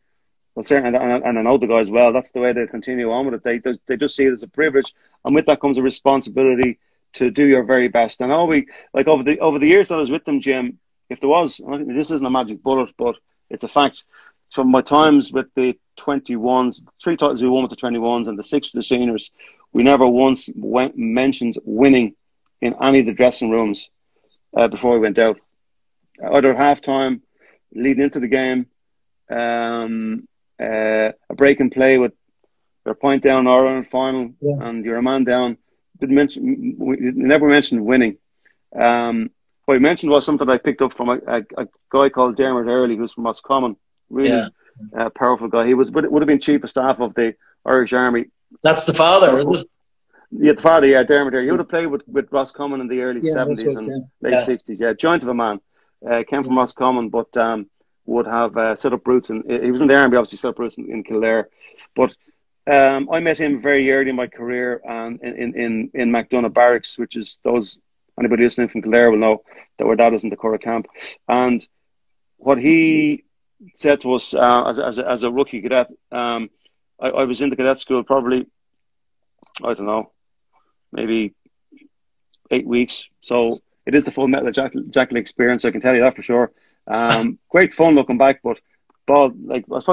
Well, certainly, and I know the guys well. That's the way they continue on with it. They just see it as a privilege, and with that comes a responsibility to do your very best. And over the years that I was with them, Jim, if there was, this isn't a magic bullet, but it's a fact. From my times with the 21s, 3 titles we won with the 21s, and the 6 with the seniors, we never once mentioned winning in any of the dressing rooms before we went out. Either at halftime, leading into the game, a break and play with your point down or in final, and you're a man down. We never mentioned winning. What we mentioned was something I picked up from a guy called Dermot Earley, who's from Roscommon. Really powerful guy. He would have been chief of staff of the Irish Army. That's the father, isn't it? Yeah, the father. Yeah, Dermot Earley. He would have played with Roscommon in the early 70s and late 60s. Yeah, giant of a man. Came from Roscommon, but would have set up roots, and he was in the army, obviously set up roots in Kildare. But I met him very early in my career, and in MacDonagh Barracks, which is anybody listening from Kildare will know that where that is in the Curragh camp. And what he said to us as a rookie cadet, I was in the cadet school probably, I don't know, maybe 8 weeks. So it is the full metal jacket experience, I can tell you that for sure. Great fun looking back, but bald, like I was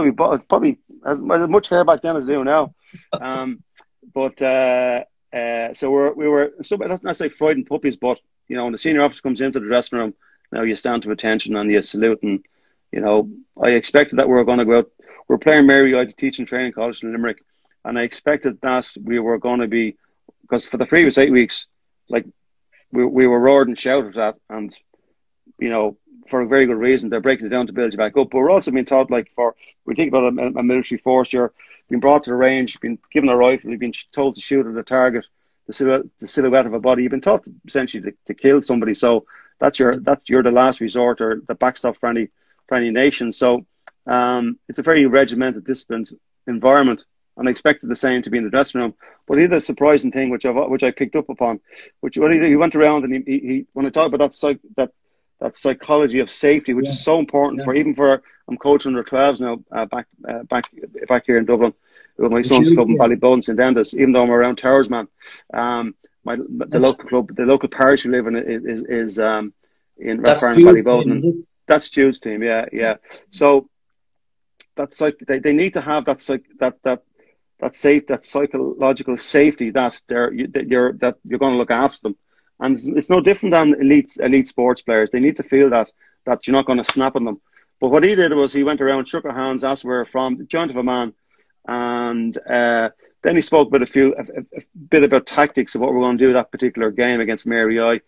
probably as much hair back then as I do now. So we were so that's like Freud and puppies, but when the senior officer comes into the dressing room, now you stand to attention and you salute, and I expected that we were going to go out. We're playing Mary I teaching training college in Limerick, and I expected that we were going to be, because for the previous 8 weeks, like we were roared and shouted at, and for a very good reason. They're breaking it down to build you back up. But we're also being taught, we think about a military force, you're being brought to the range, you've been given a rifle, you've been told to shoot at a target, the silhouette of a body. You've been taught essentially to kill somebody. So you're the last resort or the backstop for any nation. So it's a very regimented, disciplined environment, and I expected the same to be in the dressing room. But he did a surprising thing, which I picked up upon, which what he did, he went around and he when I talk about that psychology of safety, which is so important for I'm coaching under 12s now back here in Dublin with my son's club in Ballybones and Dendas. Even though I'm around Towers, man, the local club, the local parish we live in is in Rathfarnham and Ballyboden. That's Jude's team, yeah. So that's like they need to have that psychological safety that you're going to look after them. And it's no different than elite sports players. They need to feel that you're not going to snap on them. But what he did was he went around, shook our hands, asked where we're from, the giant of a man, and then he spoke about a bit about tactics of what we're going to do that particular game against Mary I.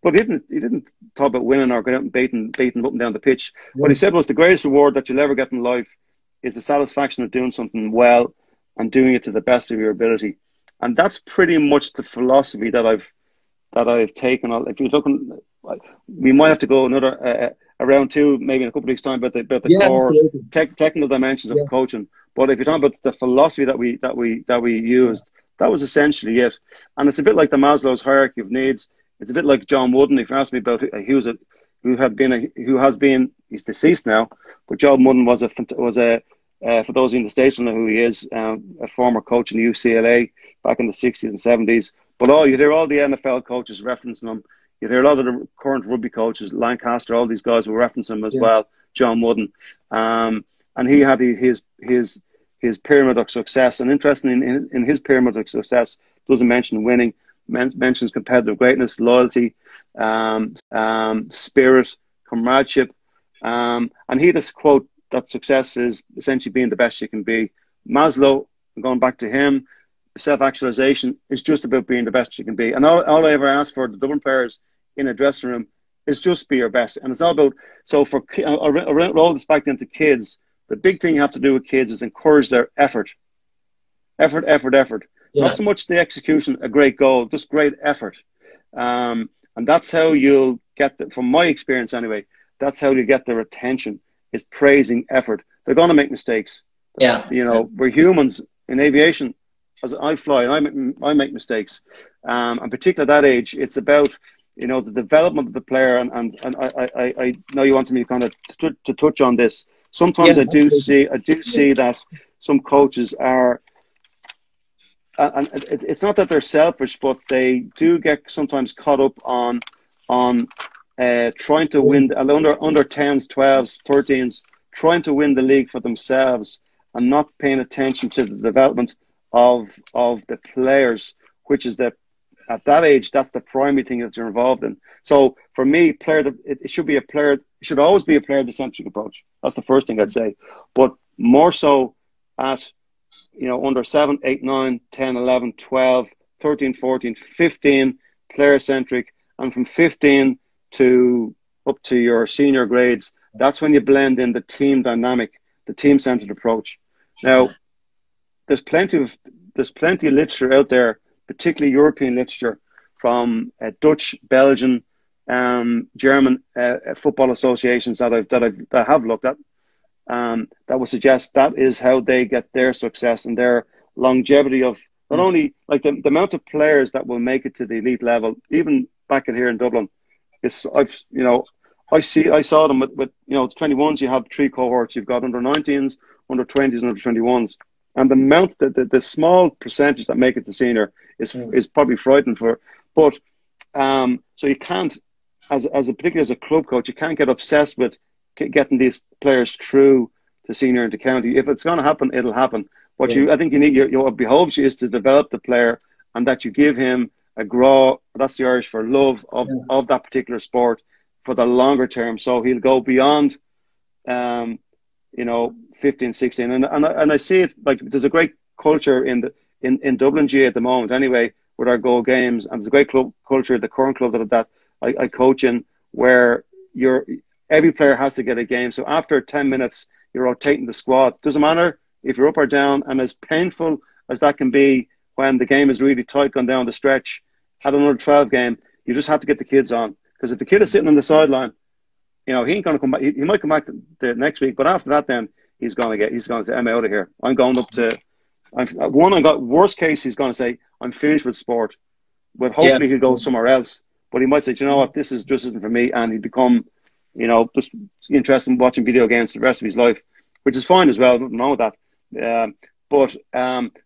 But he didn't talk about winning or going out and baiting up and down the pitch. Yeah. What he said was the greatest reward that you'll ever get in life is the satisfaction of doing something well and doing it to the best of your ability. And that's pretty much the philosophy that I've taken. If you're looking, we might have to go another round two, maybe in a couple of weeks' time, about the core technical dimensions of coaching. But if you're talking about the philosophy that we used, that was essentially it. And it's a bit like the Maslow's hierarchy of needs. It's a bit like John Wooden. If you ask me about he's deceased now, but John Wooden was for those in the States who know who he is, a former coach in the UCLA back in the 60s and 70s. But you hear all the NFL coaches referencing him. You hear a lot of the current rugby coaches, Lancaster, all these guys will reference him as well, John Wooden. And he had his pyramid of success. And interestingly, in his pyramid of success, doesn't mention winning, mentions competitive greatness, loyalty, spirit, comradeship. And he had this quote that success is essentially being the best you can be. Maslow, going back to him, self-actualization is just about being the best you can be. And all I ever ask for the Dublin players in a dressing room is just be your best. And it's all about, so I'll roll this back into kids. The big thing you have to do with kids is encourage their effort. Effort. Yeah. Not so much the execution, a great goal, just great effort. And that's how you'll get, from my experience anyway, that's how you get their attention, is praising effort. They're going to make mistakes. Yeah. We're humans in aviation. As I fly, and I make mistakes. And particularly at that age, it's about, the development of the player. And I know you wanted me kind of to touch on this. Sometimes I do see that some coaches are, and it's not that they're selfish, but they do get sometimes caught up on trying to win under 10s, 12s, 13s, trying to win the league for themselves and not paying attention to the development of the players, which is that at that age, that's the primary thing that you're involved in. So for me, it should always be a player-centric approach. That's the first thing I'd say. But more so at, under 7, 8, 9, 10, 11, 12, 13, 14, 15, player-centric, and from 15 to up to your senior grades, that's when you blend in the team dynamic, the team-centered approach. Now, there's plenty of literature out there, particularly European literature from Dutch, Belgian, German football associations that I have looked at, that would suggest that is how they get their success and their longevity of not only like the amount of players that will make it to the elite level, even back in here in Dublin. I saw them with 21s. You have 3 cohorts. You've got under 19s, under 20s, and under 21s. And the amount, the small percentage that make it to senior is probably frightening but so you can't, particularly as a club coach, you can't get obsessed with getting these players through to senior and to county. If it's going to happen, it'll happen. But I think you need, what behoves you is to develop the player and that you give him a grow, that's the Irish for love of that particular sport for the longer term. So he'll go beyond, 15, 16. And I see it, like, there's a great culture in Dublin G at the moment anyway, with our Go games. And there's a great culture at the current club that I coach in, where every player has to get a game. So after 10 minutes, you're rotating the squad. Doesn't matter if you're up or down. And as painful as that can be when the game is really tight going down the stretch, at another 12 game, you just have to get the kids on, Because if the kid is sitting on the sideline, he ain't going to come back. He might come back the next week, but after that, then he's going to say, I'm out of here. I'm going up to, worst case, he's going to say, I'm finished with sport. But hopefully he'll go somewhere else. But he might say, you know what, this just isn't for me. And he'd become, just interested in watching video games the rest of his life, which is fine as well. Nothing wrong with that.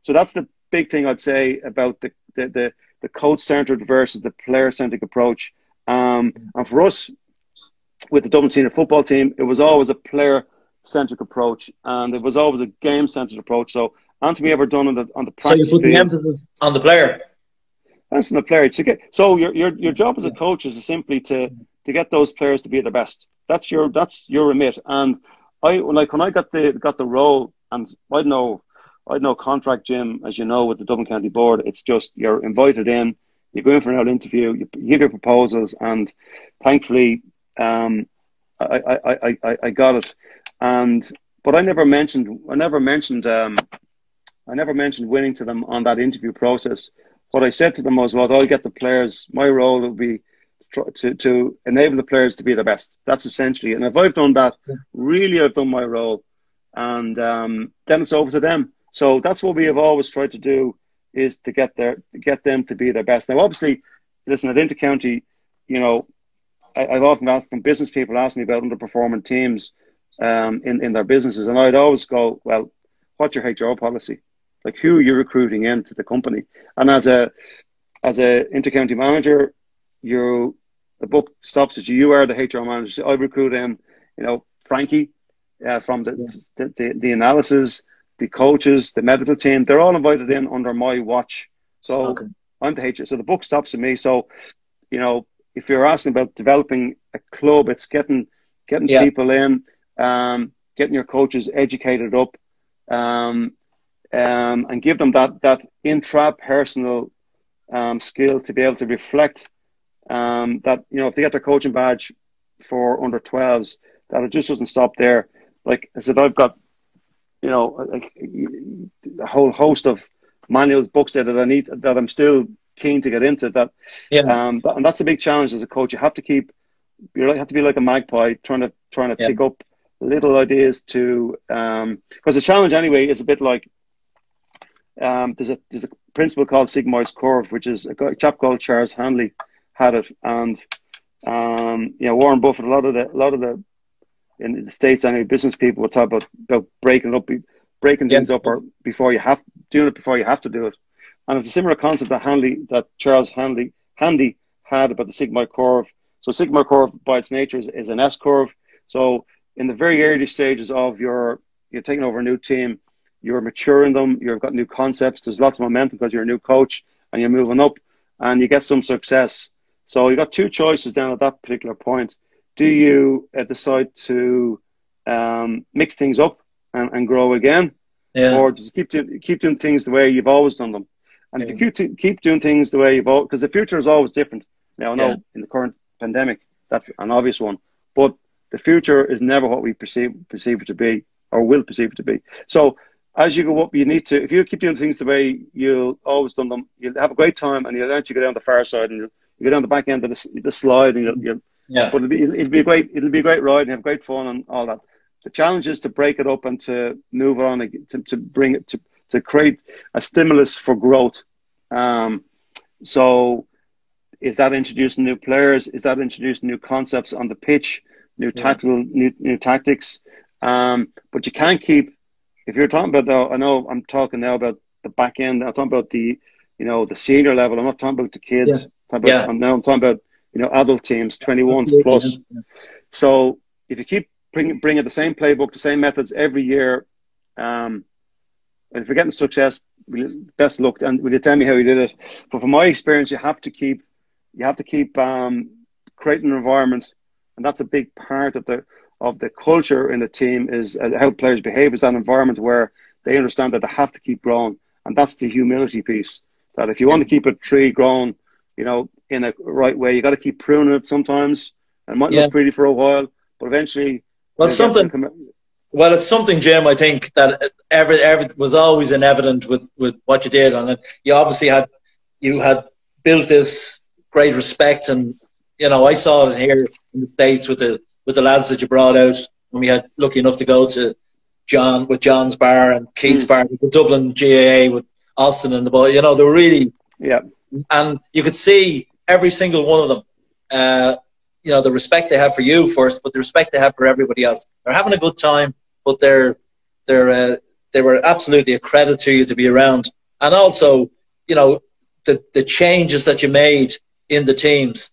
So that's the big thing I'd say about the coach-centered versus the player-centric approach. And for us, with the Dublin senior football team, it was always a player-centric approach, and it was always a game-centered approach. So, anything we ever done on the practice So you put the emphasis on the player. That's on the player. So your job as a coach is simply to get those players to be the best. That's your remit. And when I got the role, and I'd no contract, Jim, as you know, with the Dublin County Board. It's just you're invited in, you go in for an interview, you give your proposals, and thankfully, I got it. But I never mentioned winning to them on that interview process. What I said to them was, well, I'll get the players. My role will be to enable the players to be the best. That's essentially it. And if I've done that, really I've done my role. And then it's over to them. So that's what we have always tried to do, is to get them to be their best. Now, obviously, listen, at Intercounty, I've often got from business people ask me about underperforming teams in their businesses. And I'd always go, well, what's your HR policy? Like, who are you recruiting into the company? And as a intercounty manager, the buck stops at you. You are the HR manager. So I recruit in, Frankie from the analysis, the coaches, the medical team. They're all invited in under my watch. So I'm the HR. So the buck stops at me. So, if you're asking about developing a club, it's getting people in, getting your coaches educated up, and give them that intrapersonal skill to be able to reflect that, if they get their coaching badge for under 12s, that it just doesn't stop there. Like I said, I've got, a whole host of manuals, books there that I'm still keen to get into. And that's the big challenge as a coach. You have to be like a magpie, trying to pick up little ideas to, because the challenge anyway is a bit like, there's a principle called Sigmoid's curve, which is a chap called Charles Handley had it, and Warren Buffett, a lot of the in the States, anyway, business people will talk about breaking things up, or doing it before you have to do it. And it's a similar concept that Charles Handley had about the Sigmoid curve. So Sigmoid curve by its nature is an S curve. So in the very early stages of you're taking over a new team, you're maturing them, you've got new concepts, there's lots of momentum because you're a new coach and you're moving up and you get some success. So you've got two choices down at that particular point. Do you decide to mix things up and grow again? Or just keep doing things the way you've always done them? And if you keep doing things the way you've always, because the future is always different. Now, I know in the current pandemic, that's an obvious one, but the future is never what we perceive it to be, or will perceive it to be. So as you go up, you need to, if you keep doing things the way you've always done them, you'll have a great time, and you'll actually go down the far side, and you go down the back end of the slide, and but it'll be a great ride, and have great fun and all that. The challenge is to break it up and to move it on, to bring it to create a stimulus for growth. So is that introducing new players? Is that introducing new concepts on the pitch, new tactics? But you can't keep, if you're talking about, I know I'm talking now about the back end. I'm talking about the senior level. I'm not talking about the kids. I'm talking about, adult teams, 21s plus. So if you keep bringing the same playbook, the same methods every year, and if you're getting success, best luck. And will you tell me how you did it? But from my experience, you have to keep creating an environment, and that's a big part of the culture in the team, is how players behave. Is that environment where they understand that they have to keep growing, and that's the humility piece. That if you want to keep a tree growing, in a right way, you got to keep pruning it sometimes. And it might look pretty for a while, but eventually. Well, it's something, Jim, I think that was always evident with what you did on it. You obviously had built this great respect and you know, I saw it here in the States with the lads that you brought out when we had lucky enough to go to John's bar and Keith's bar, the Dublin GAA with Austin and the boy. You know, they were really, and you could see every single one of them. You know, the respect they have for you first, but the respect they have for everybody else. They're having a good time, but they were absolutely a credit to you to be around. And also, you know, the changes that you made in the teams.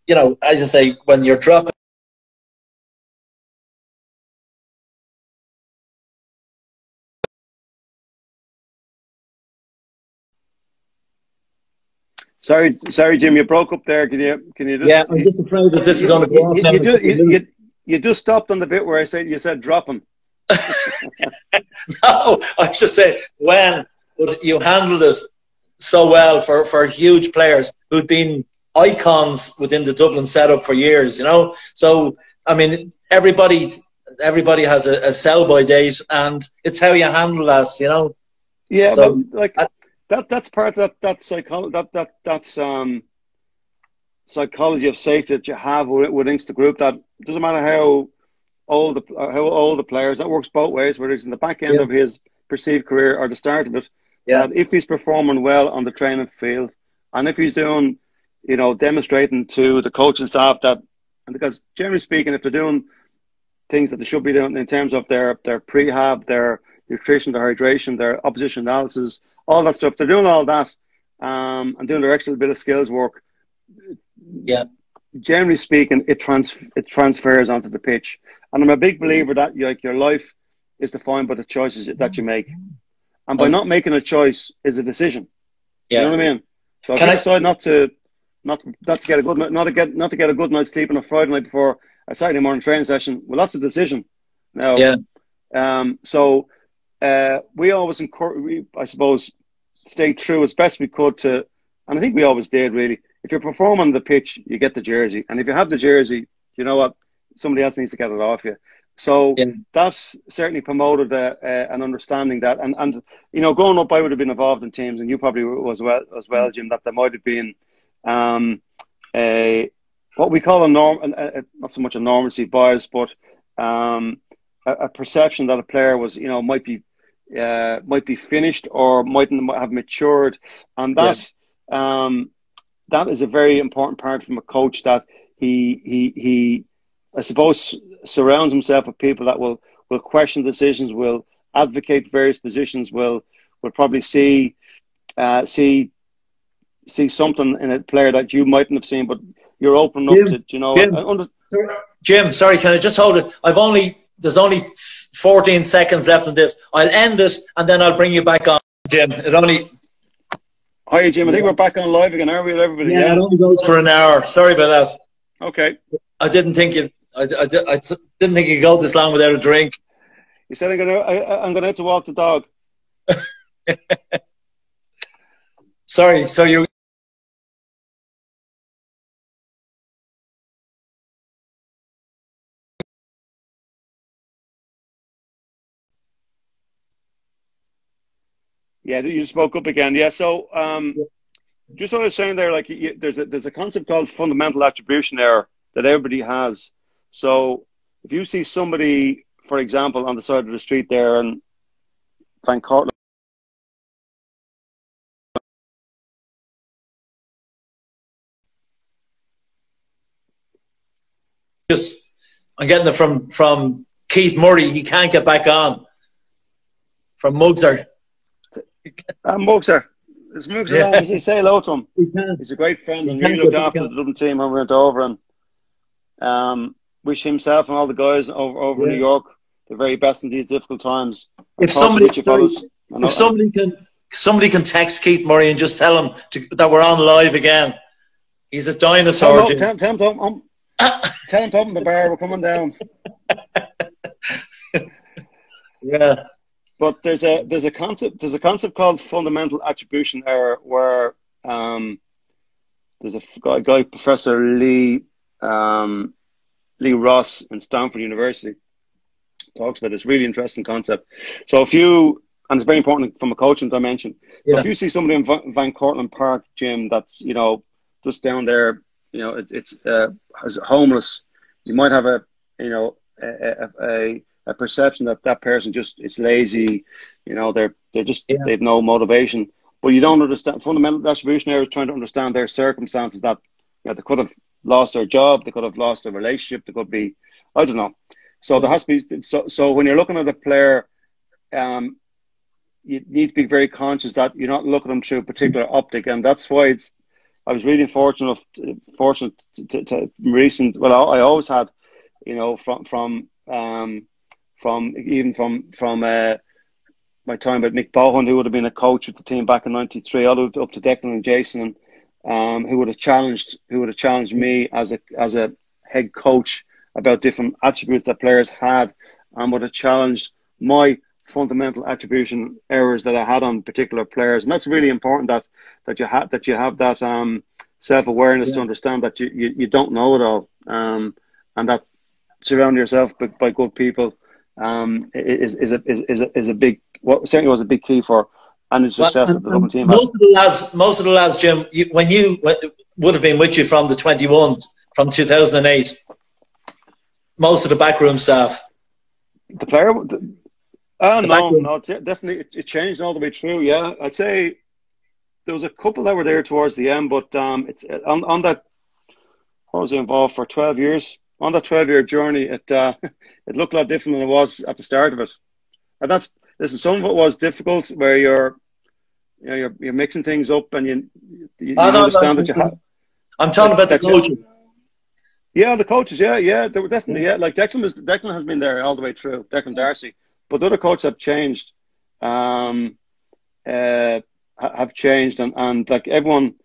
You know, as I say, when you're dropping. Sorry, Jim, you broke up there. Can you just? Yeah, I'm just afraid that this is going to go off. You just stopped on the bit where you said drop him. No, I was just saying when you handled it so well for huge players who'd been icons within the Dublin setup for years, you know. So I mean, everybody has a sell-by date, and it's how you handle that, you know. Yeah, so, but like. That's part of that psychology of safety that you have within the group. That it doesn't matter how old the players. That works both ways. Whether it's in the back end of his perceived career or the start of it. That if he's performing well on the training field, and if he's doing, you know, demonstrating to the coaching staff that, and because generally speaking, if they're doing things that they should be doing in terms of their prehab, their nutrition, their hydration, their opposition analysis, all that stuff, they're doing all that and doing their extra bit of skills work. Yeah. Generally speaking, it transfers onto the pitch. And I'm a big believer that your life is defined by the choices that you make. And by not making a choice is a decision. Yeah. You know what I mean? So if you decide not to get a good night's sleep on a Friday night before a Saturday morning training session, well, that's a decision. Now, we always encourage, I suppose, stay true as best we could to, and I think we always did really. If you're performing on the pitch, you get the jersey, and if you have the jersey, you know what, somebody else needs to get it off you. So that certainly promoted an understanding that, and you know, growing up, I would have been involved in teams, and you probably was as well, Jim. That there might have been what we call not so much a normalcy bias, but a perception that a player was, you know, might be finished or mightn't have matured, and that that is a very important part from a coach, that he I suppose surrounds himself with people that will question decisions, will advocate various positions, will probably see something in a player that you mightn't have seen, but you're open up to, you know. Jim, sorry, can I just hold it? There's only 14 seconds left in this. I'll end it and then I'll bring you back on, Jim. Hi, Jim. I think we're back on live again. Are we, everybody? Yeah, it only goes for an hour. Sorry about that. Okay. I didn't think you'd go this long without a drink. You said I'm gonna have to walk the dog. Sorry. So you. Yeah, you spoke up again. Yeah, so just what I was saying there, like there's a concept called fundamental attribution error that everybody has. So if you see somebody, for example, on the side of the street there, and Van Cortlandt, I'm getting it from Keith Murray. He can't get back on. From Mugser. Mugser. There's Mugser on. You say hello to him. He's a great friend and really looked after the Dublin team when we went over, and wish himself and all the guys over New York the very best in these difficult times. If somebody can text Keith Murray and just tell him that we're on live again. He's a dinosaur. Tell him to open the bar. We're coming down. Yeah. But there's a concept called fundamental attribution error, where there's a guy, Professor Lee Ross in Stanford University, talks about this really interesting concept. So and it's very important from a coaching dimension. So if you see somebody in Van Cortlandt Park, Jim, that's, you know, just down there it's as homeless, you might have a perception that that person just is lazy, they've no motivation. But you don't understand. Fundamental attribution error is trying to understand their circumstances, that they could have lost their job, they could have lost their relationship, they could be, I don't know. So there has to be, so when you're looking at a player, you need to be very conscious that you're not looking at them through a particular optic, and that's why I was really fortunate to recent. Well, I always had, from my time with Nick Bohan, who would have been a coach with the team back in '93, all the way up to Declan and Jason, who would have challenged me as a head coach about different attributes that players had, and would have challenged my fundamental attribution errors that I had on particular players. And that's really important that you have that self-awareness to understand that you don't know it all, and that surround yourself by good people is a big, certainly was a big key for any success that the Dublin team had. Most of the lads, Jim, when you would have been with you from the 21 from 2008, most of the backroom staff. The player. No, definitely it changed all the way through. Yeah, I'd say there was a couple that were there towards the end, but it's on that. I was involved for 12 years. On that 12-year journey, it looked a lot different than it was at the start of it. And some of it was difficult, where you're mixing things up, and you understand that you have. I'm talking about the coaches. Yeah, the coaches. Yeah, they were definitely like Declan has been there all the way through. Declan Darcy. But the other coaches have changed, and like everyone,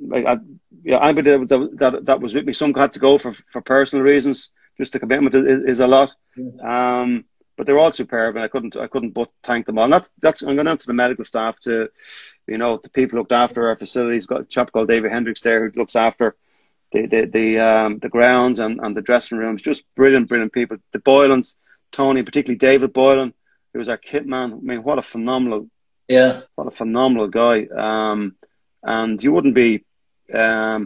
anybody that was with me, some had to go for personal reasons. Just the commitment is a lot, but they're all superb, and I couldn't but thank them all. And that's I'm going down to the medical staff, to the people who looked after our facilities. Got a chap called David Hendricks there who looks after the grounds and the dressing rooms. Just brilliant people. The Boylans, Tony, particularly David Boylan, who was our kit man. I mean, what a phenomenal guy. And you wouldn't be, I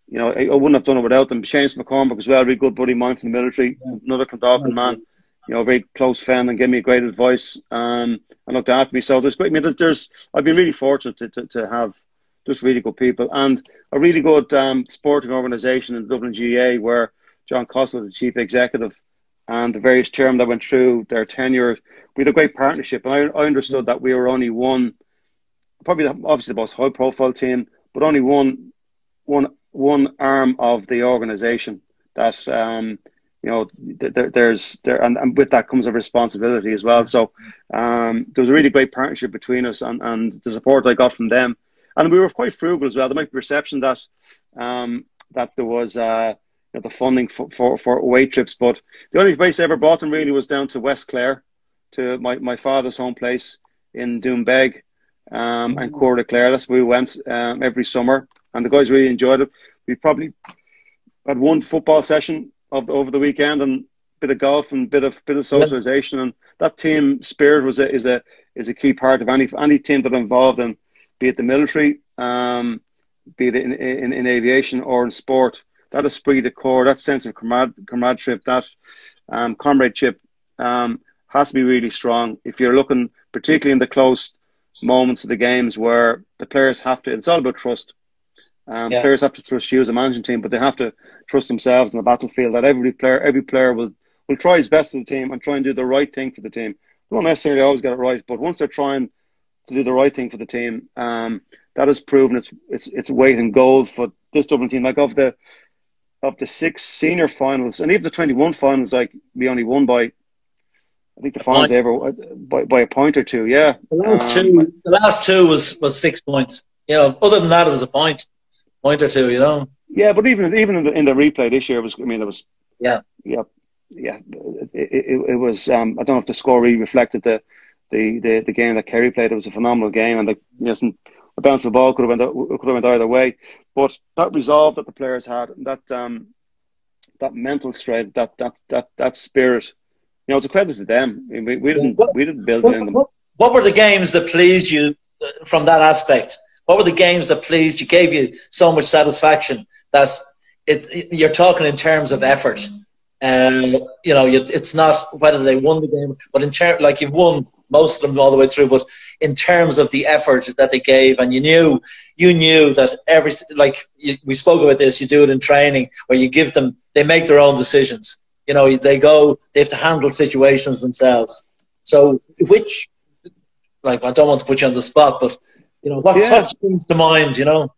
wouldn't have done it without them. Seamus McCormick as well, a really good buddy of mine from the military, another Clondalkin man, very close friend, and gave me great advice, and looked after me. So there's great. I mean, I've been really fortunate to have just really good people, and a really good sporting organisation in the Dublin GAA, where John Costello, the chief executive, and the various chairmen that went through their tenure, we had a great partnership. And I understood that we were only one, obviously the most high profile team, but only one arm of the organisation. That and with that comes a responsibility as well. So there was a really great partnership between us, and the support I got from them. And we were quite frugal as well. There might be perception that there was the funding for away trips, but the only place I ever brought them really was down to West Clare, to my father's home place in Doombeg, and Coeur de Clare. That's where we went every summer, and the guys really enjoyed it. We probably had one football session over the weekend, and a bit of golf and bit of socialization, and that team spirit is a key part of any team that I'm involved in, be it the military, be it in aviation or in sport. That esprit de corps, that sense of comradeship, that comradeship has to be really strong. If you're looking, particularly in the close moments of the games, where the players have to, it's all about trust. Players have to trust you as a managing team, but they have to trust themselves in the battlefield, that every player will try his best for the team and try and do the right thing for the team. They won't necessarily always get it right, but once they're trying to do the right thing for the team, that has proven its weight in gold for this Dublin team. Like of the 6 senior finals, and even the 21 finals, like we only won by, I think the finals ever by a point or two. Yeah, the last two was 6 points. Other than that, it was a point or two. Yeah, but even in the replay this year, it was yeah. It was. I don't know if the score really reflected the game that Kerry played. It was a phenomenal game, and a bounce of the ball could have went either way. But that resolve that the players had, that mental strength, that spirit, it's a credit to them. I mean, we didn't build it in them. What were the games that pleased you from that aspect? What were the games that pleased you, gave you so much satisfaction that you're talking in terms of effort. You know, it's not whether they won the game, but in terms, like, you've won most of them all the way through, but in terms of the effort that they gave, and you knew that we spoke about this, you do it in training where you give them, they make their own decisions. You know, they have to handle situations themselves. So I don't want to put you on the spot, but, you know, what comes to mind, you know?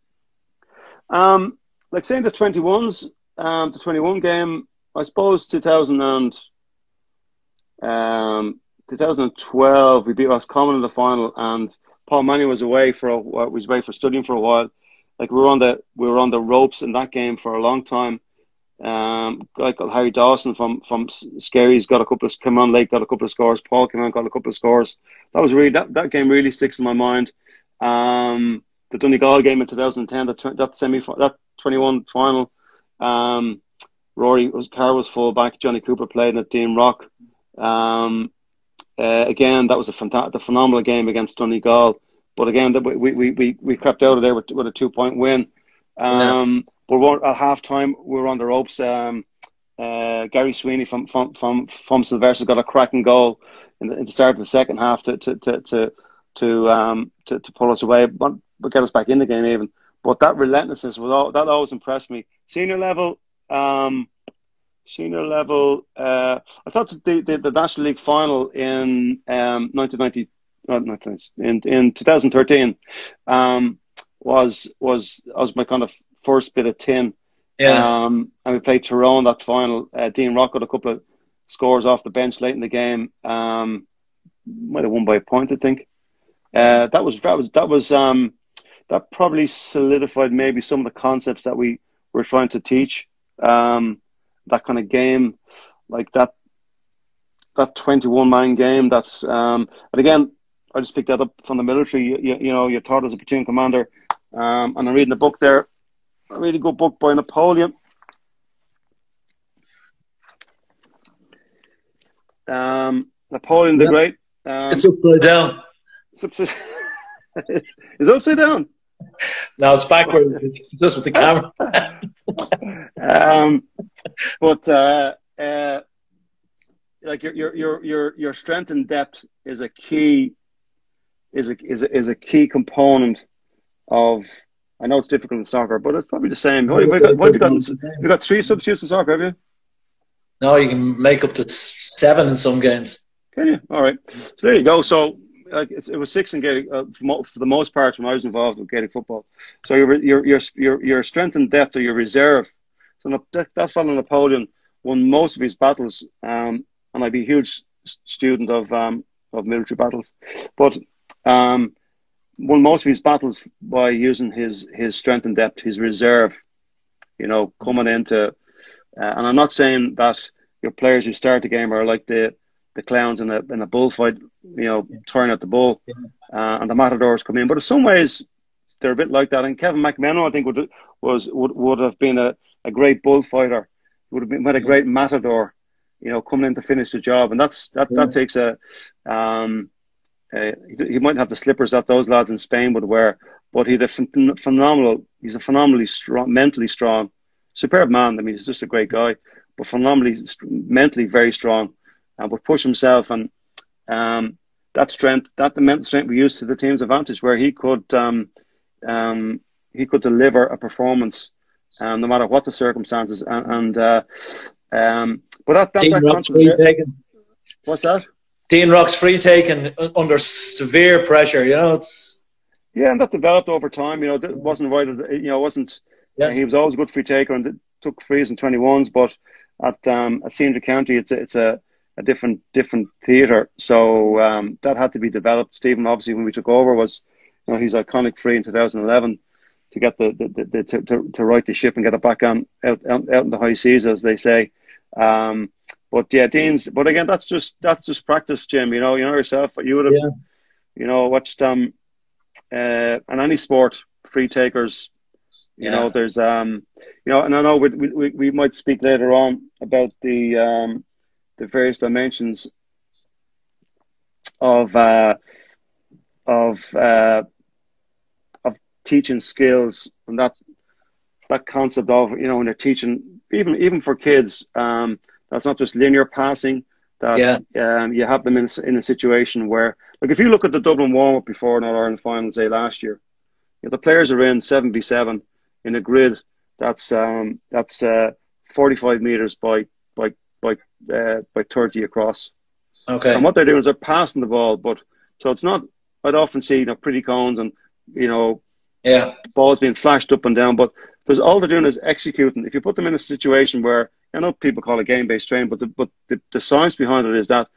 Like saying the 21s, the 21 game, I suppose 2012, we beat Roscommon in the final, and Paul Manning was away for studying for a while. Like, we were on the ropes in that game for a long time. A guy called Harry Dawson from Scary's got a couple of, came on late, got a couple of scores. Paul came on, got a couple of scores. That was really, that game really sticks in my mind. The Donegal game in 2010, that 21 final. Carr was full back. Johnny Cooper played in it. Dean Rock. Again, that was a phenomenal game against Donegal. But again, we crept out of there with a 2-point win. But at half time, we were on the ropes. Gary Sweeney from Sylvester got a cracking goal in the start of the second half to pull us away, but get us back in the game even. But that relentlessness that always impressed me. Senior level. I thought the National League final in 2013 was my kind of first bit of tin. And we played Tyrone that final. Dean Rock got a couple of scores off the bench late in the game. Might have won by a point, I think. That probably solidified maybe some of the concepts that we were trying to teach. That kind of game, like that 21-man game. That's and again, I just picked that up from the military. You know, you're taught as a platoon commander. And I'm reading a book there, a really good book by Napoleon. Napoleon the Great. It's upside down. It's upside down. No, it's backwards. It's just with the camera. Like your strength and depth is a key component of. I know it's difficult in soccer, but it's probably the same. What have you got? You got 3 substitutes in soccer, have you? No, you can make up to 7 in some games. Can you? All right. So there you go. So it was 6 in Gaelic for the most part when I was involved with Gaelic football. So your strength and depth or your reserve. So that fellow Napoleon won most of his battles, and I'd be a huge student of military battles, but won most of his battles by using his strength and depth, his reserve. You know, coming into, and I'm not saying that your players who start the game are like the clowns in a bullfight, you know, tearing out the bull, and the matadors come in. But in some ways, they're a bit like that. And Kevin McMenamin, I think, would have been a great bullfighter. Would have been a great matador, you know, coming in to finish the job. And that takes he might have the slippers that those lads in Spain would wear, but he's a phenomenally strong, mentally strong, superb man. I mean, he's just a great guy, but phenomenally mentally very strong, and would push himself, and that strength, the mental strength we used to the team's advantage, where he could deliver a performance, no matter what the circumstances, but that constant. What's that? Dean Rock's free taking under severe pressure, you know, and that developed over time. You know, it wasn't right. You know, it wasn't. Yeah. He was always a good free taker and took frees and 21s, but at Senior County, it's a different theatre. So that had to be developed. Stephen, obviously, when we took over, was, you know, his iconic free in 2011 to get to right the ship and get it back out in the high seas, as they say. But yeah, Dean's. But again, that's just practice, Jim. You know yourself. You would have, you know, watched in any sport, free takers. You know, there's you know, and I know we might speak later on about the various dimensions of teaching skills, and that that concept of, you know, when they're teaching, even for kids, that's not just linear passing, that you have them in a situation where, like, if you look at the Dublin warm-up before an All-Ireland final, say, last year, you know, the players are in 7v7 in a grid that's 45 metres by 30 across. Okay. And what they're doing is they're passing the ball, but so it's not, I'd often see, you know, pretty cones and, you know, balls being flashed up and down, but there's all they're doing is executing. If you put them in a situation where, I know people call it game-based training, but the science behind it is that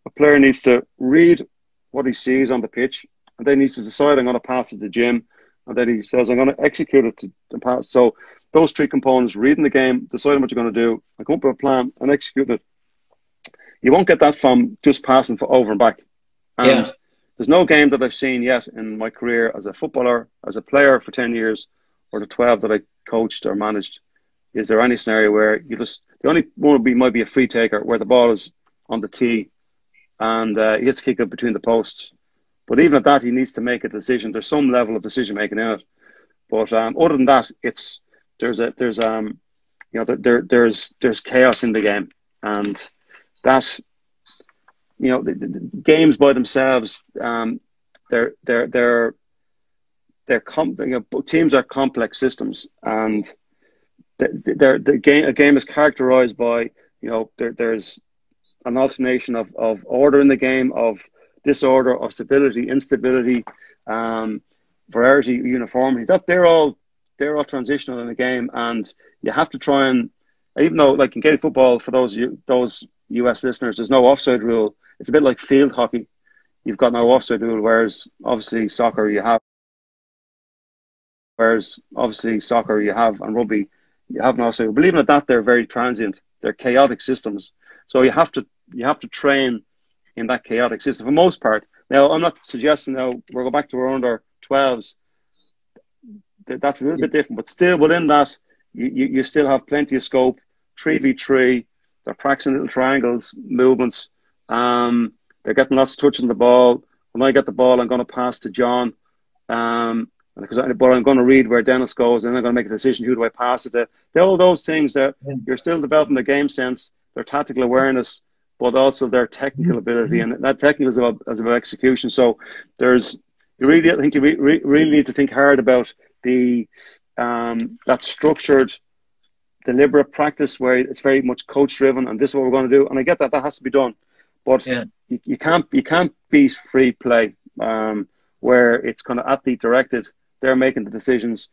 a player needs to read what he sees on the pitch, and then he needs to decide, I'm going to pass it to Jim, and then he says, I'm going to execute it to pass. So those three components: reading the game, deciding what you're going to do, and come up with a plan and execute it. You won't get that from just passing for over and back. And there's no game that I've seen yet in my career as a footballer, as a player for 10 years, or the 12 that I coached or managed. Is there any scenario where you just, the only one might be a free taker where the ball is on the tee and he has to kick it between the posts. But even at that, he needs to make a decision. There's some level of decision making in it. But other than that, there's chaos in the game, and that, you know, the games by themselves, teams are complex systems, and a game is characterized by, you know, there's an alternation of order in the game, of disorder, of stability, instability, variety, uniformity. That they're all transitional in the game, and you have to try and, even though, like, in Gaelic football, for those US listeners, there's no offside rule. It's a bit like field hockey. You've got no offside rule, whereas obviously soccer you have, and rugby you have an offside rule. But even at that, they're very transient. They're chaotic systems. So you have to train in that chaotic system for the most part. Now, I'm not suggesting now we'll go back to our under 12s. That's a little bit different, but still within that, you still have plenty of scope. 3v3, they're practicing little triangles, movements. They're getting lots of touches on the ball. When I get the ball, I'm going to pass to John. But I'm going to read where Dennis goes, and I'm going to make a decision, who do I pass it to? All those things that you're still developing their game sense, their tactical awareness, but also their technical ability, and that technical is about execution. So I think you really need to think hard about that structured, deliberate practice where it's very much coach driven, and this is what we're going to do. And I get that has to be done, but you can't beat free play, where it's kind of athlete directed. They're making the decisions,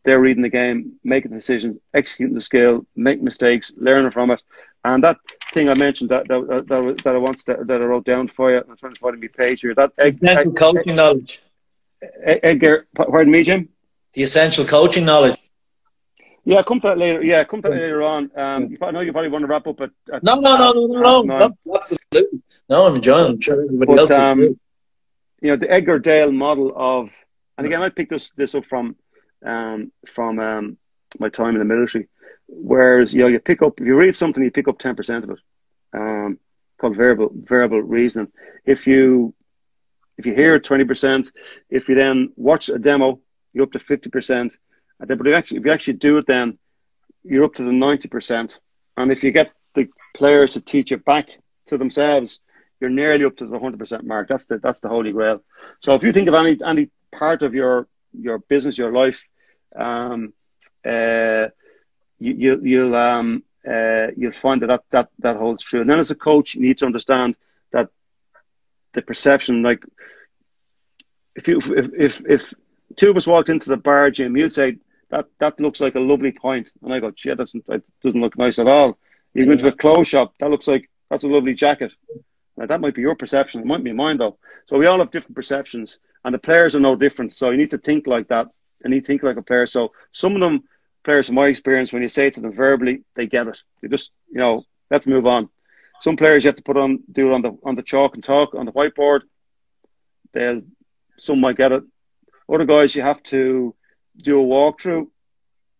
they're reading the game, making decisions, executing the skill, make mistakes, learning from it. And that thing I mentioned that I wrote down for you, I'm trying to find my page here. That essential coaching knowledge. Edgar, pardon me, Jim. The essential coaching knowledge. Yeah, come to that later. Yeah, come to that later on. I know you probably want to wrap up at No. Absolutely. No, I'm enjoying it. I'm sure everybody else is. You know, the Edgar Dale model of, and again, I picked this up from my time in the military. Whereas, you know, if you read something, you pick up 10% of it. Called variable reasoning. If you hear it, 20%. If you then watch a demo, you're up to 50%. And then, but if you actually do it, then you're up to the 90%. And if you get the players to teach it back to themselves, you're nearly up to the 100% mark. That's the holy grail. So if you think of any part of your business, your life, you'll find that holds true. And then as a coach, you need to understand that the perception, like if two of us walked into the bar, Jim, you'd say that looks like a lovely pint, and I go, gee, that doesn't look nice at all. You go into a clothes shop, that's a lovely jacket. Now, that might be your perception, it might be mine though. So we all have different perceptions, and the players are no different. So you need to think like that, and you think like a player. So some of them players, from my experience, when you say it to them verbally, they get it. They just, you know, let's move on. Some players you have to do it on the chalk and talk on the whiteboard. Some might get it. Other guys, you have to do a walkthrough.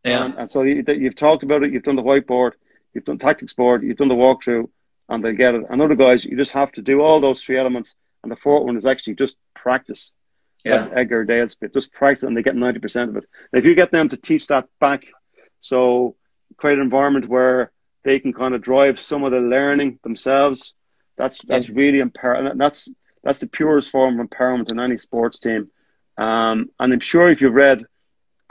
Yeah. And so you've talked about it, you've done the whiteboard, you've done tactics board, you've done the walkthrough, and they get it. And other guys, you just have to do all those three elements. And the fourth one is actually just practice. Yeah. That's Edgar Dale's bit. Just practice, and they get 90% of it. And if you get them to teach that back So create an environment where they can kind of drive some of the learning themselves. That's really empowering. That's the purest form of empowerment in any sports team. And I'm sure if you've read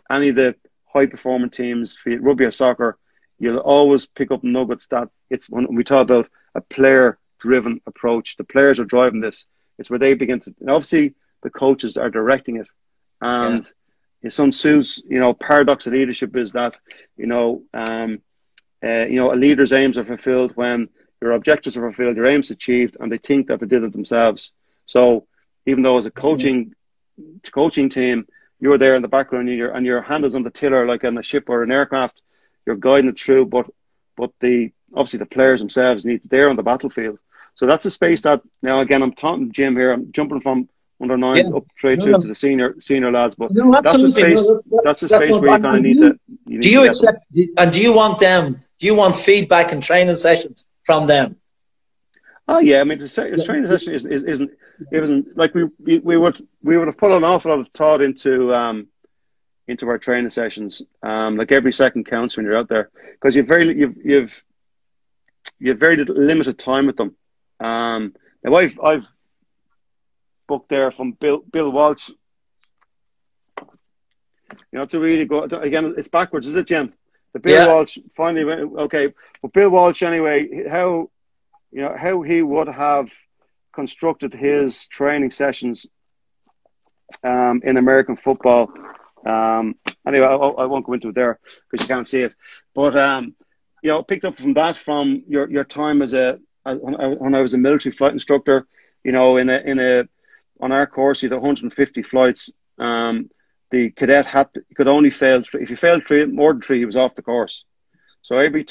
any of the high performing teams, be it rugby or soccer, you'll always pick up nuggets that it's when we talk about a player driven approach. The players are driving this. It's where they begin to, and obviously the coaches are directing it. And Sun Tzu's, paradox of leadership is that, a leader's aims are fulfilled when your objectives are fulfilled, your aims achieved, and they think that they did it themselves. So even though as a coaching team, you're there in the background and your hand is on the tiller like on a ship or an aircraft, you're guiding it through, but obviously the players themselves they're on the battlefield. So that's a space that, now again, I'm talking Jim here, I'm jumping from under nines up straight through to the senior lads, but that's the space where you kind of need to. Do you accept, and do you want feedback and training sessions from them? Oh yeah, I mean the training session isn't like we would have put an awful lot of thought into our training sessions. Like every second counts when you're out there, because you've very limited time with them. Now I've booked there from Bill Walsh. It's a really good, again, it's backwards, is it, Jim? The Bill Walsh finally went, okay. But Bill Walsh anyway, how he would have constructed his training sessions in American football. Anyway, I won't go into it there because you can't see it. But picked up from that from your time when I was a military flight instructor. On our course, you had 150 flights. The cadet could only fail if you failed more than three, he was off the course. So every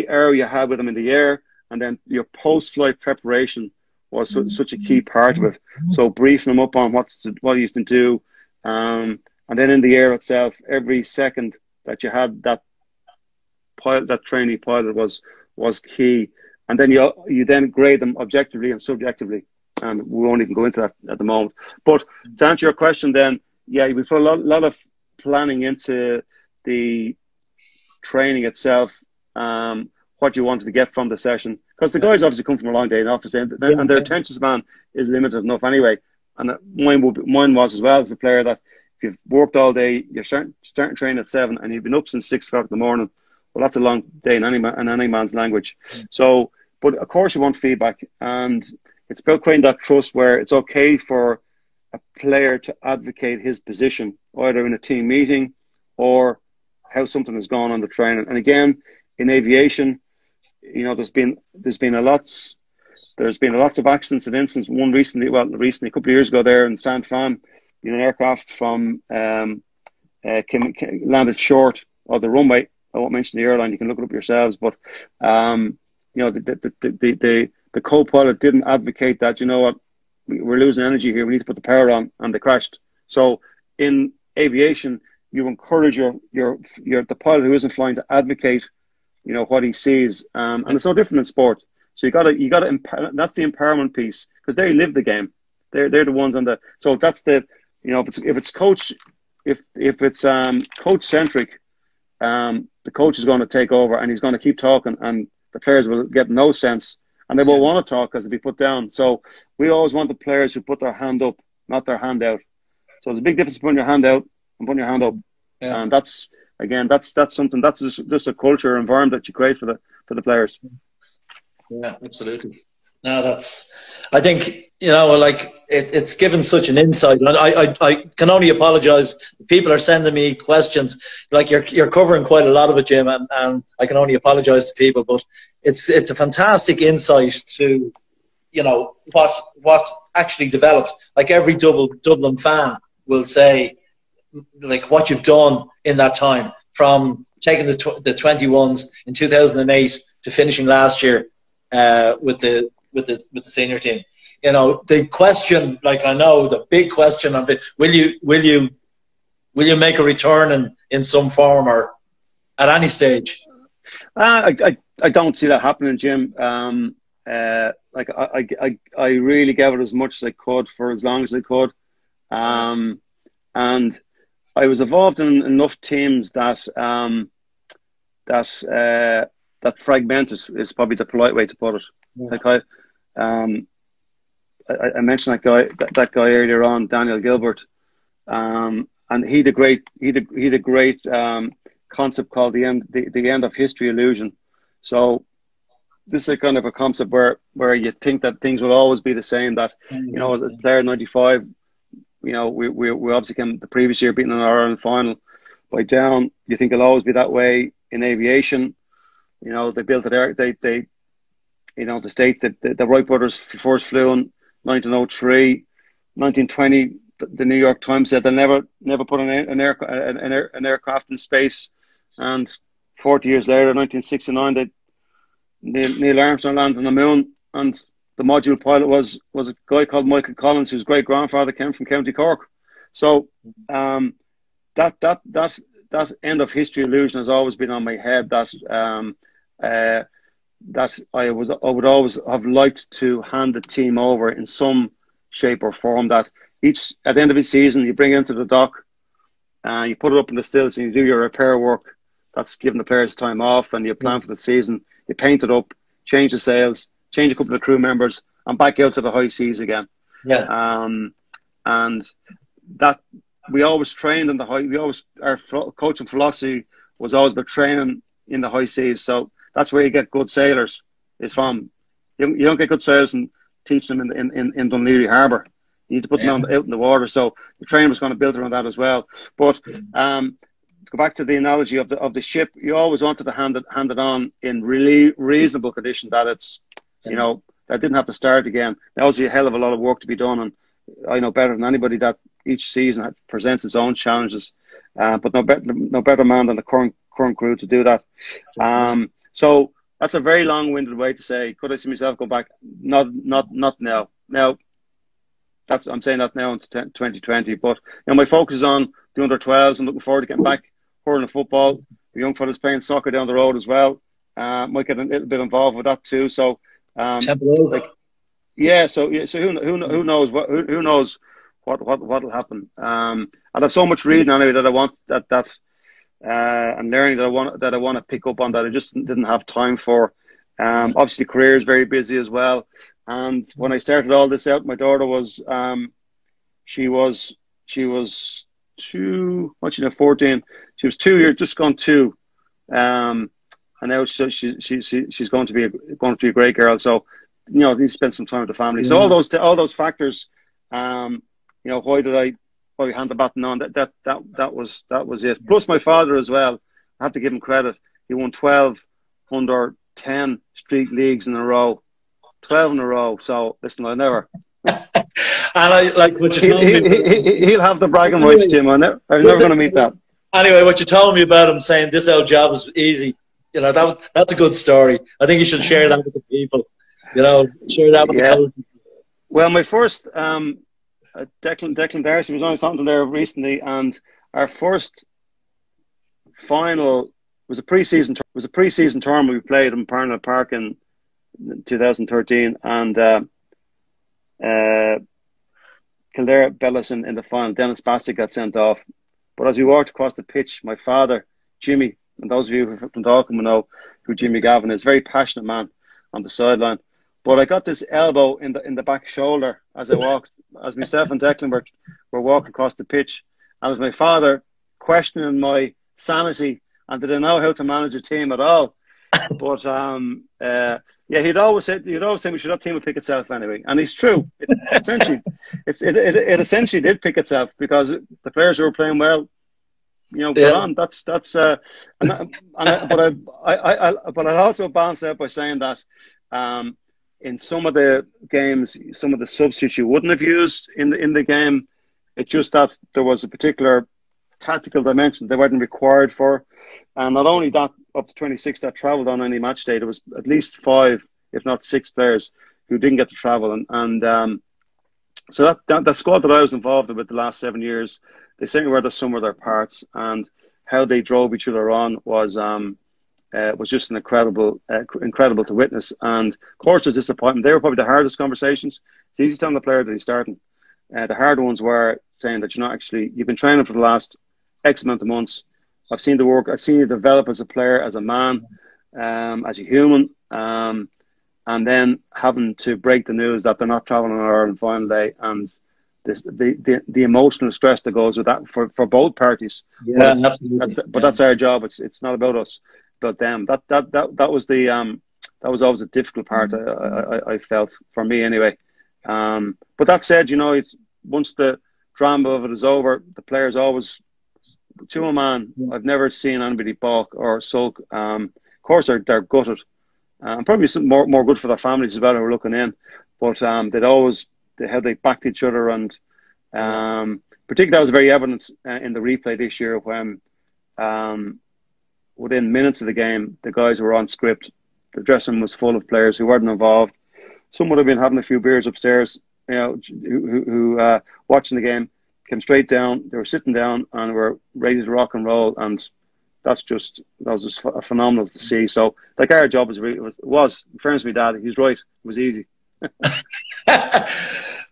hour you had with him in the air, and then your post-flight preparation was such a key part of it. So briefing him up on what you can do, and then in the air itself, every second that you had that trainee pilot was key. And then you then grade them objectively and subjectively, and we won't even go into that at the moment. But to answer your question, then we put a lot of planning into the training itself. What you wanted to get from the session, because the guys obviously come from a long day in office, and their attention span is limited enough anyway. And mine was as well as a player that if you've worked all day, you're starting training at 7, and you've been up since 6 o'clock in the morning. Well, that's a long day in any man's language. So, but of course you want feedback, and it's about creating that trust where it's okay for a player to advocate his position, either in a team meeting or how something has gone on the training. And again, in aviation, there's been lots of accidents and incidents. One recently, a couple of years ago there in San Fran, an aircraft from landed short of the runway. I won't mention the airline, you can look it up yourselves, but the co-pilot didn't advocate that, we're losing energy here, we need to put the power on, and they crashed. So in aviation, you encourage the pilot who isn't flying to advocate what he sees, and it's no different in sport. So you gotta that's the empowerment piece, because they live the game. They're the ones so that's the if it's coach centric, the coach is going to take over, and he's going to keep talking, and the players will get no sense, and they won't want to talk because they'll be put down. So we always want the players who put their hand up, not their hand out. So there's a big difference between your hand out and putting your hand up. Yeah. And that's something, that's just a culture environment that you create for the players. Yeah, absolutely. No, I think, it's given such an insight. And I can only apologize. People are sending me questions. Like you're covering quite a lot of it, Jim, and I can only apologize to people, but it's a fantastic insight to, what actually developed. Like every Dublin fan will say, like what you've done in that time, from taking the 21s in 2008 to finishing last year with the senior team. The question, I know the big question of it, will you make a return in some form or at any stage? I don't see that happening, Jim. I really gave it as much as I could for as long as I could, and I was involved in enough teams that that fragmented is probably the polite way to put it. Yeah. Like I mentioned that guy earlier on, Daniel Gilbert, and he had a great concept called the end of history illusion. So this is a kind of a concept where you think that things will always be the same. That as a player in '95, we obviously came the previous year beating an Ireland final by Down. You think it'll always be that way in aviation. They built it there. The States, the Wright brothers first flew in 1903, 1920. The New York Times said they'll never put an aircraft in space, and 40 years later, 1969, Neil Armstrong landed on the moon, and the module pilot was a guy called Michael Collins, whose great grandfather came from County Cork. So that end of history illusion has always been on my head. That I would always have liked to hand the team over in some shape or form. That at the end of each season, you bring it into the dock, you put it up in the stills, and you do your repair work. That's giving the players time off, and you plan for the season. You paint it up, change the sails, change a couple of crew members, and back out to the high seas again. Yeah. And that we always trained in the high. Our coaching philosophy was always about training in the high seas. So that's where you get good sailors. Is from you don't get good sailors and teach them in Dunleary Harbour. You need to put them out in the water. So the training was going to build around that as well. But to go back to the analogy of the ship, you always wanted to hand it on in really reasonable condition. That it's that didn't have to start again. There was a hell of a lot of work to be done, and I know better than anybody that each season presents its own challenges. But no better man than the current crew to do that. So that's a very long-winded way to say, could I see myself go back? Not now. Now, I'm saying that now into 2020. But my focus is on the under-12s. I'm looking forward to getting back hurling football. The young fellas playing soccer down the road as well. Might get a little bit involved with that too. So, So who knows what'll happen? I have so much reading anyway that I want and learning that I want to pick up on that I just didn't have time for. Obviously, career is very busy as well. And when I started all this out, my daughter was she was 14. She was 2 years, just gone 2. And now she's going to be a great girl. So you need to spend some time with the family. So all those factors. Why we hand the baton on? That was it. Plus my father as well. I have to give him credit. He won 12 under 10 street leagues in a row. 12 in a row. So listen, I never. And I like what you told me. He'll have the bragging rights, Jim. I'm never going to meet that. Anyway, what you told me about him saying this old job is easy, that's a good story. I think you should share that with the people. Share that with the coach. Well, my first Declan Darcy was on something there recently, and our first final was a pre-season tournament we played in Parnell Park in 2013, and Kildare beat us in the final. Dennis Bastick got sent off, but as we walked across the pitch, my father Jimmy, and those of you from Dalkin will know who Jimmy Gavin is, very passionate man on the sideline. But I got this elbow in the back shoulder as I walked, as myself and Declan were walking across the pitch, and as my father questioning my sanity and did I know how to manage a team at all. But he'd always say we should let the team pick itself anyway, and it's true. It essentially did pick itself because the players who were playing well, got on. But I'll also balance out by saying that. In some of the games, some of the substitutes you wouldn't have used in the game. It's just that there was a particular tactical dimension they weren't required for. And not only that, up to 26 that travelled on any match day, there was at least 5, if not 6 players who didn't get to travel. So that squad that I was involved with the last 7 years, they certainly were the sum of their parts, and how they drove each other on was just an incredible to witness. And of course, the disappointment. They were probably the hardest conversations. It's easy telling the player that he's starting. The hard ones were saying that you've been training for the last X amount of months. I've seen the work. I've seen you develop as a player, as a man, as a human, and then having to break the news that they're not traveling on Ireland final day, and the emotional stress that goes with that for both parties. Yeah, absolutely. That's our job. It's not about us, about them. That was that was always a difficult part. I felt, for me anyway. But that said, once the drama of it is over, the players always, to a man, I've never seen anybody balk or sulk. Of course, they're gutted, and probably some more good for their families as well who are looking in. But they backed each other, and particularly that was very evident in the replay this year when, within minutes of the game, the guys were on script. The dressing room was full of players who weren't involved. Some would have been having a few beers upstairs, who watching the game, came straight down. They were sitting down and were ready to rock and roll, and that was just phenomenal to see. So, like, our job was, in fairness to my dad, he's right. It was easy.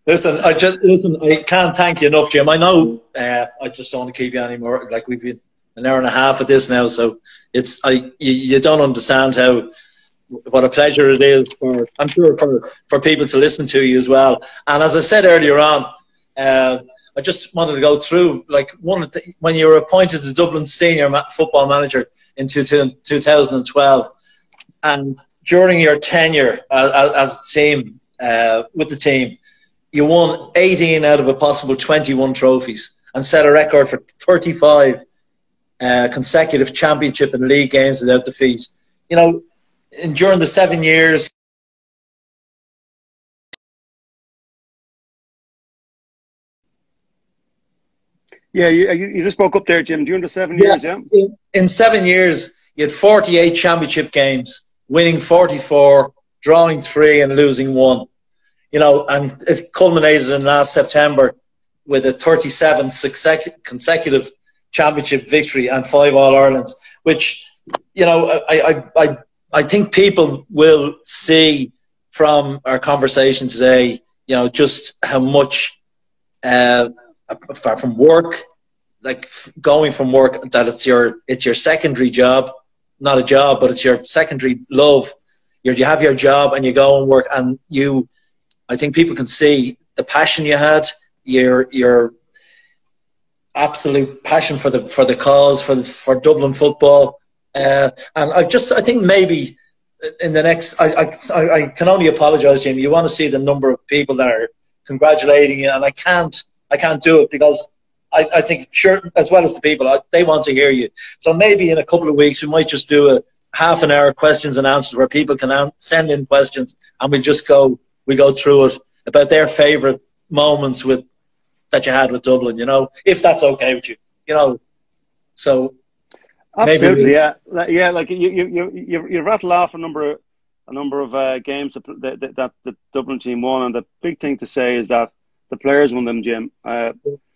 Listen, I can't thank you enough, Jim. I know I just don't want to keep you anymore. Like, we've been an hour and a half of this now, so you don't understand what a pleasure it is I'm sure for people to listen to you as well. And as I said earlier on, I just wanted to go through, like, when you were appointed as Dublin senior football manager in 2012, and during your tenure as a team, with the team, you won 18 out of a possible 21 trophies and set a record for 35 consecutive championship and league games without defeat. And during the 7 years, yeah, you just spoke up there, Jim. During the 7 years, yeah. In 7 years, you had 48 championship games, winning 44, drawing 3, and losing 1. And it culminated in last September with a 37 consecutive championship victory and 5 All-Irelands, which, I think people will see from our conversation today, just how much, apart from work, like going from work, that it's your secondary job, not a job, but it's your secondary love. You have your job and you go and work, and I think people can see the passion you had, your absolute passion for the cause, for Dublin football. And I think maybe in the next, I can only apologise, Jim. You want to see the number of people that are congratulating you, and I can't do it because I think, sure, as well as the people, they want to hear you. So maybe in a couple of weeks we might just do a half an hour questions and answers where people can send in questions, and we go through it about their favourite moments that you had with Dublin. If that's okay with you. So. Absolutely, maybe. Yeah. Like you rattle off a number of games that the Dublin team won, and the big thing to say is that the players won them, Jim.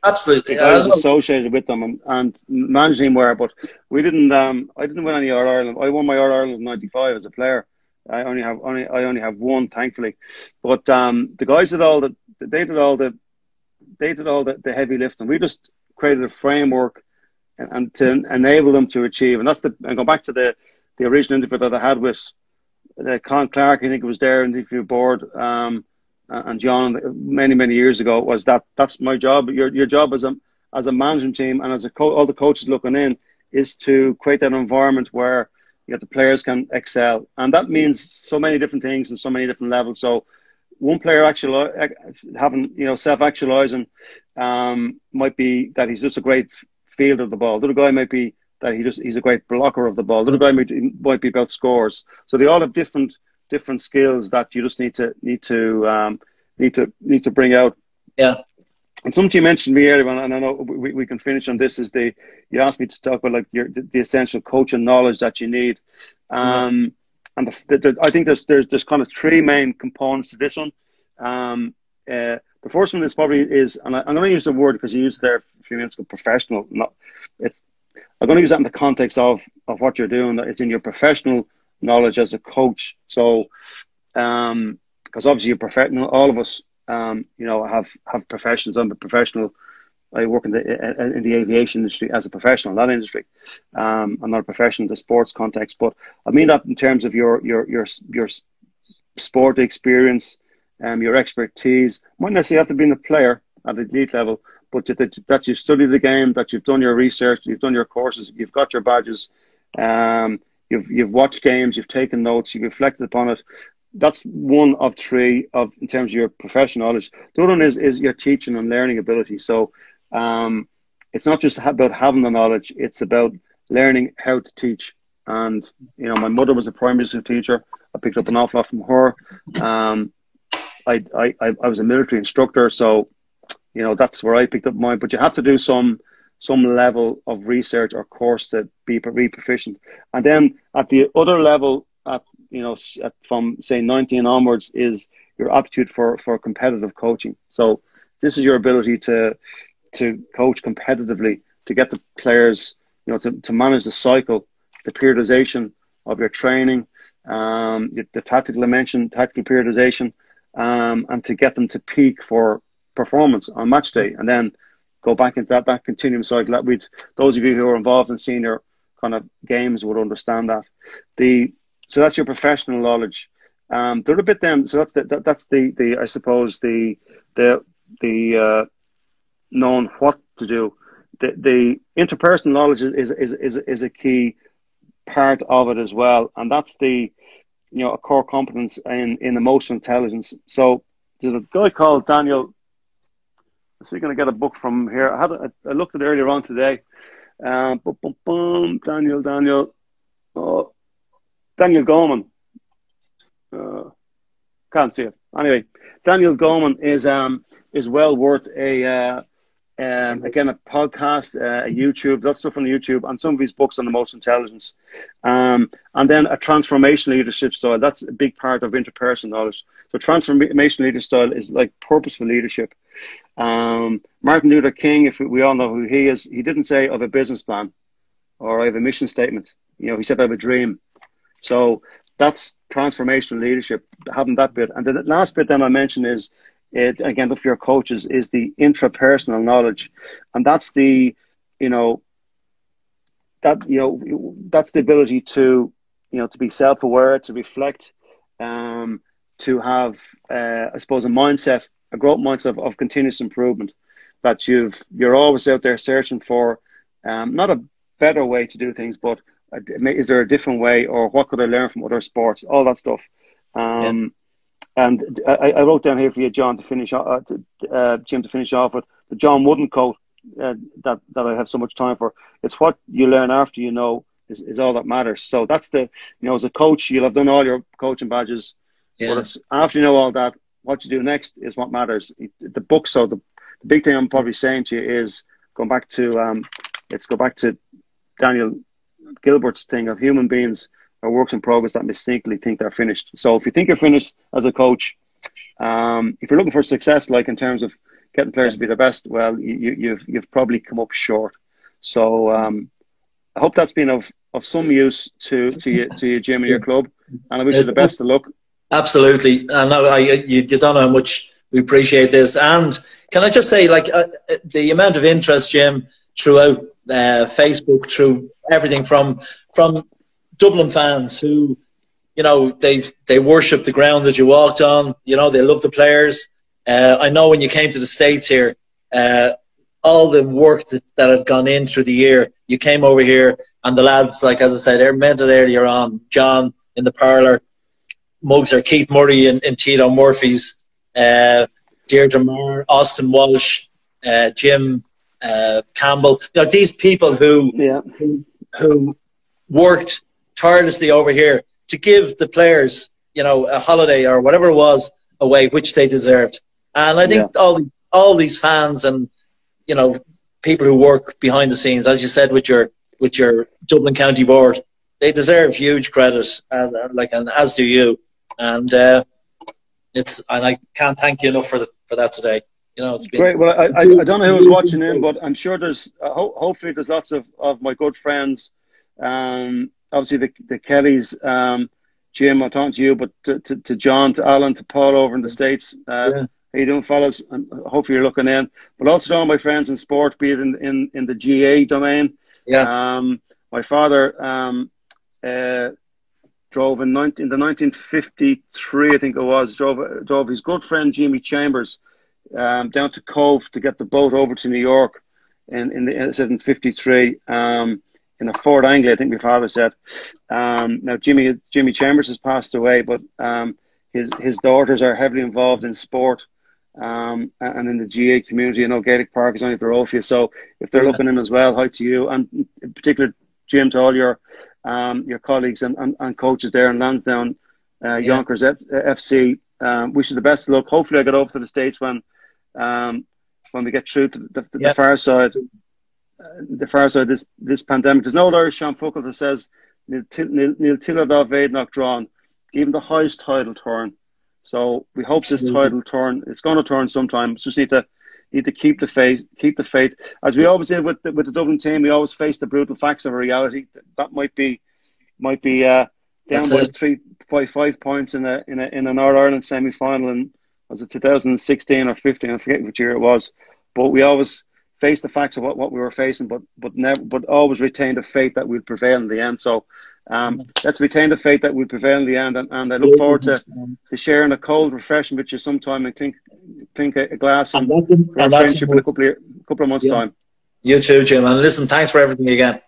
Absolutely, I was associated with them and managing were, but we didn't. I didn't win any All Ireland. I won my All Ireland in '95 as a player. I only have one, thankfully. But the guys did all the heavy lifting. We just created a framework and to enable them to achieve. And go back to the original interview that I had with Con Clark, I think it was there in the interview board, and John many years ago, was that's my job. Your job as a management team and as all the coaches looking in is to create that environment where the players can excel. And that means so many different things and so many different levels. So one player actually having, self-actualizing might be that he's just a great fielder of the ball. The other guy might be that he's a great blocker of the ball. The other guy might be about scores. So they all have different skills that you just need to bring out. Yeah. And something you mentioned to me earlier, and I know we can finish on this, is you asked me to talk about the essential coaching knowledge that you need. And I think there's kind of 3 main components to this one. The first one is, and I'm going to use the word because you used it there a few minutes ago, professional. I'm going to use that in the context of what you're doing. It's in your professional knowledge as a coach. So, because obviously you're professional, all of us, have professions. I'm a professional I work in the aviation industry as a professional, not industry. I'm not a professional in the sports context, but I mean that in terms of your sport experience, your expertise. Might necessarily have to be in a player at the elite level, but that you've studied the game, that you've done your research, you've done your courses, you've got your badges, you've watched games, you've taken notes, you've reflected upon it. That's one of three in terms of your professional knowledge. The other one is your teaching and learning ability. So it's not just about having the knowledge, it's about learning how to teach. And, you know, my mother was a primary school teacher. I picked up an awful lot from her. I was a military instructor, so, you know, that's where I picked up mine. But you have to do some level of research or course to be proficient. And then at the other level, from say 19 onwards, is your aptitude for competitive coaching. So this is your ability to coach competitively, to get the players, you know, to manage the cycle, the periodization of your training, the tactical dimension, tactical periodization, and to get them to peak for performance on match day, and then go back into that continuum cycle. That those of you who are involved in senior kind of games would understand that. So that's your professional knowledge. The other bit then, so that's the I suppose the knowing what to do. The interpersonal knowledge is a key part of it as well, and that's a core competence in emotional intelligence. So there's a guy called Daniel. So you're going to get a book from here. I looked at it earlier on today. Daniel Goleman. Can't see it. Anyway, Daniel Goleman is well worth a podcast, a YouTube, that stuff on YouTube, and some of his books on emotional intelligence. And then a transformational leadership style. That's a big part of interpersonal knowledge. So transformational leadership style is like purposeful leadership. Martin Luther King, if we all know who he is, he didn't say I have a business plan or I have a mission statement. You know, he said I have a dream. So that's transformational leadership, having that bit. And the last bit then I mentioned is, again, for your coaches, is the intrapersonal knowledge. And that's the ability to be self-aware, to reflect, to have, I suppose, a growth mindset of continuous improvement, that you're always out there searching for, not a better way to do things, but is there a different way, or what could I learn from other sports, all that stuff. And I wrote down here for you, John, to finish Jim, to finish off with the John Wooden quote that I have so much time for. It's what you learn after you know is all that matters. So that's as a coach, you'll have done all your coaching badges. Yeah. But it's after you know all that, what you do next is what matters. The book. So the big thing I'm probably saying to you is let's go back to Daniel Gilbert's thing of human beings are works in progress that mistakenly think they're finished. So if you think you're finished as a coach, if you're looking for success, like in terms of getting players to be their best, well, you've probably come up short. So I hope that's been of some use to you, Jim, and your club, and I wish you the best of luck. Absolutely. And you don't know how much we appreciate this. And can I just say, the amount of interest, Jim, throughout Facebook, through everything from Dublin fans who, they worship the ground that you walked on. They love the players. I know when you came to the States here, all the work that had gone in through the year, you came over here, and the lads, like as I said, I met it earlier on, John in the parlour, Muggs, Keith Murray in Tito Murphy's, Deirdre Marr, Austin Walsh, Jim Campbell. These people who worked tirelessly over here to give the players, a holiday or whatever it was away, which they deserved. And I think all these fans and people who work behind the scenes, as you said, with your Dublin County Board, they deserve huge credit, and as do you. And and I can't thank you enough for that today. It's been great. Well, I don't know who's watching in, but I'm sure there's hopefully there's lots of my good friends. Obviously the Kellys, Jim, I'm talking to you, but to John, to Alan, to Paul over in the States. How you doing, fellas? And hopefully you're looking in. But also to all my friends in sport, be it in the GA domain. Yeah. My father drove in the 1953, I think it was, drove his good friend Jimmy Chambers down to Cove to get the boat over to New York in 53. In a Ford Anglia, I think my father said. Now Jimmy Chambers has passed away, but his daughters are heavily involved in sport and in the GA community. I know Gaelic Park is only up the road for you, so if they're looking in as well, hi to you, and in particular, Jim, to all your colleagues and coaches there in Lansdowne Yonkers FC. Wish you the best of luck. Hopefully, I get over to the States when we get through to the far side. The far side of this pandemic. There's no Irish Sean Fuckle that says Nil Tilla Vaid not drawn, even the highest tide will turn. So we hope this tide will turn. It's going to turn sometime. Just need to keep the faith. As we always did with the Dublin team, we always face the brutal facts of a reality. That might be down by 5 points in an All Ireland semi final in, was it 2016 or 15? I forget which year it was. But we always face the facts of what we were facing, but always retain the faith that we'll prevail in the end. So let's retain the faith that we'll prevail in the end, and I look forward to sharing a cold refreshment with you sometime and clink a glass and friendship in a couple of months' time. You too, Jim. And listen, thanks for everything again.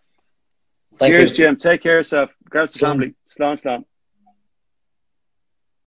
Cheers, Jim. Take care of yourself. Regards to the family. Slán.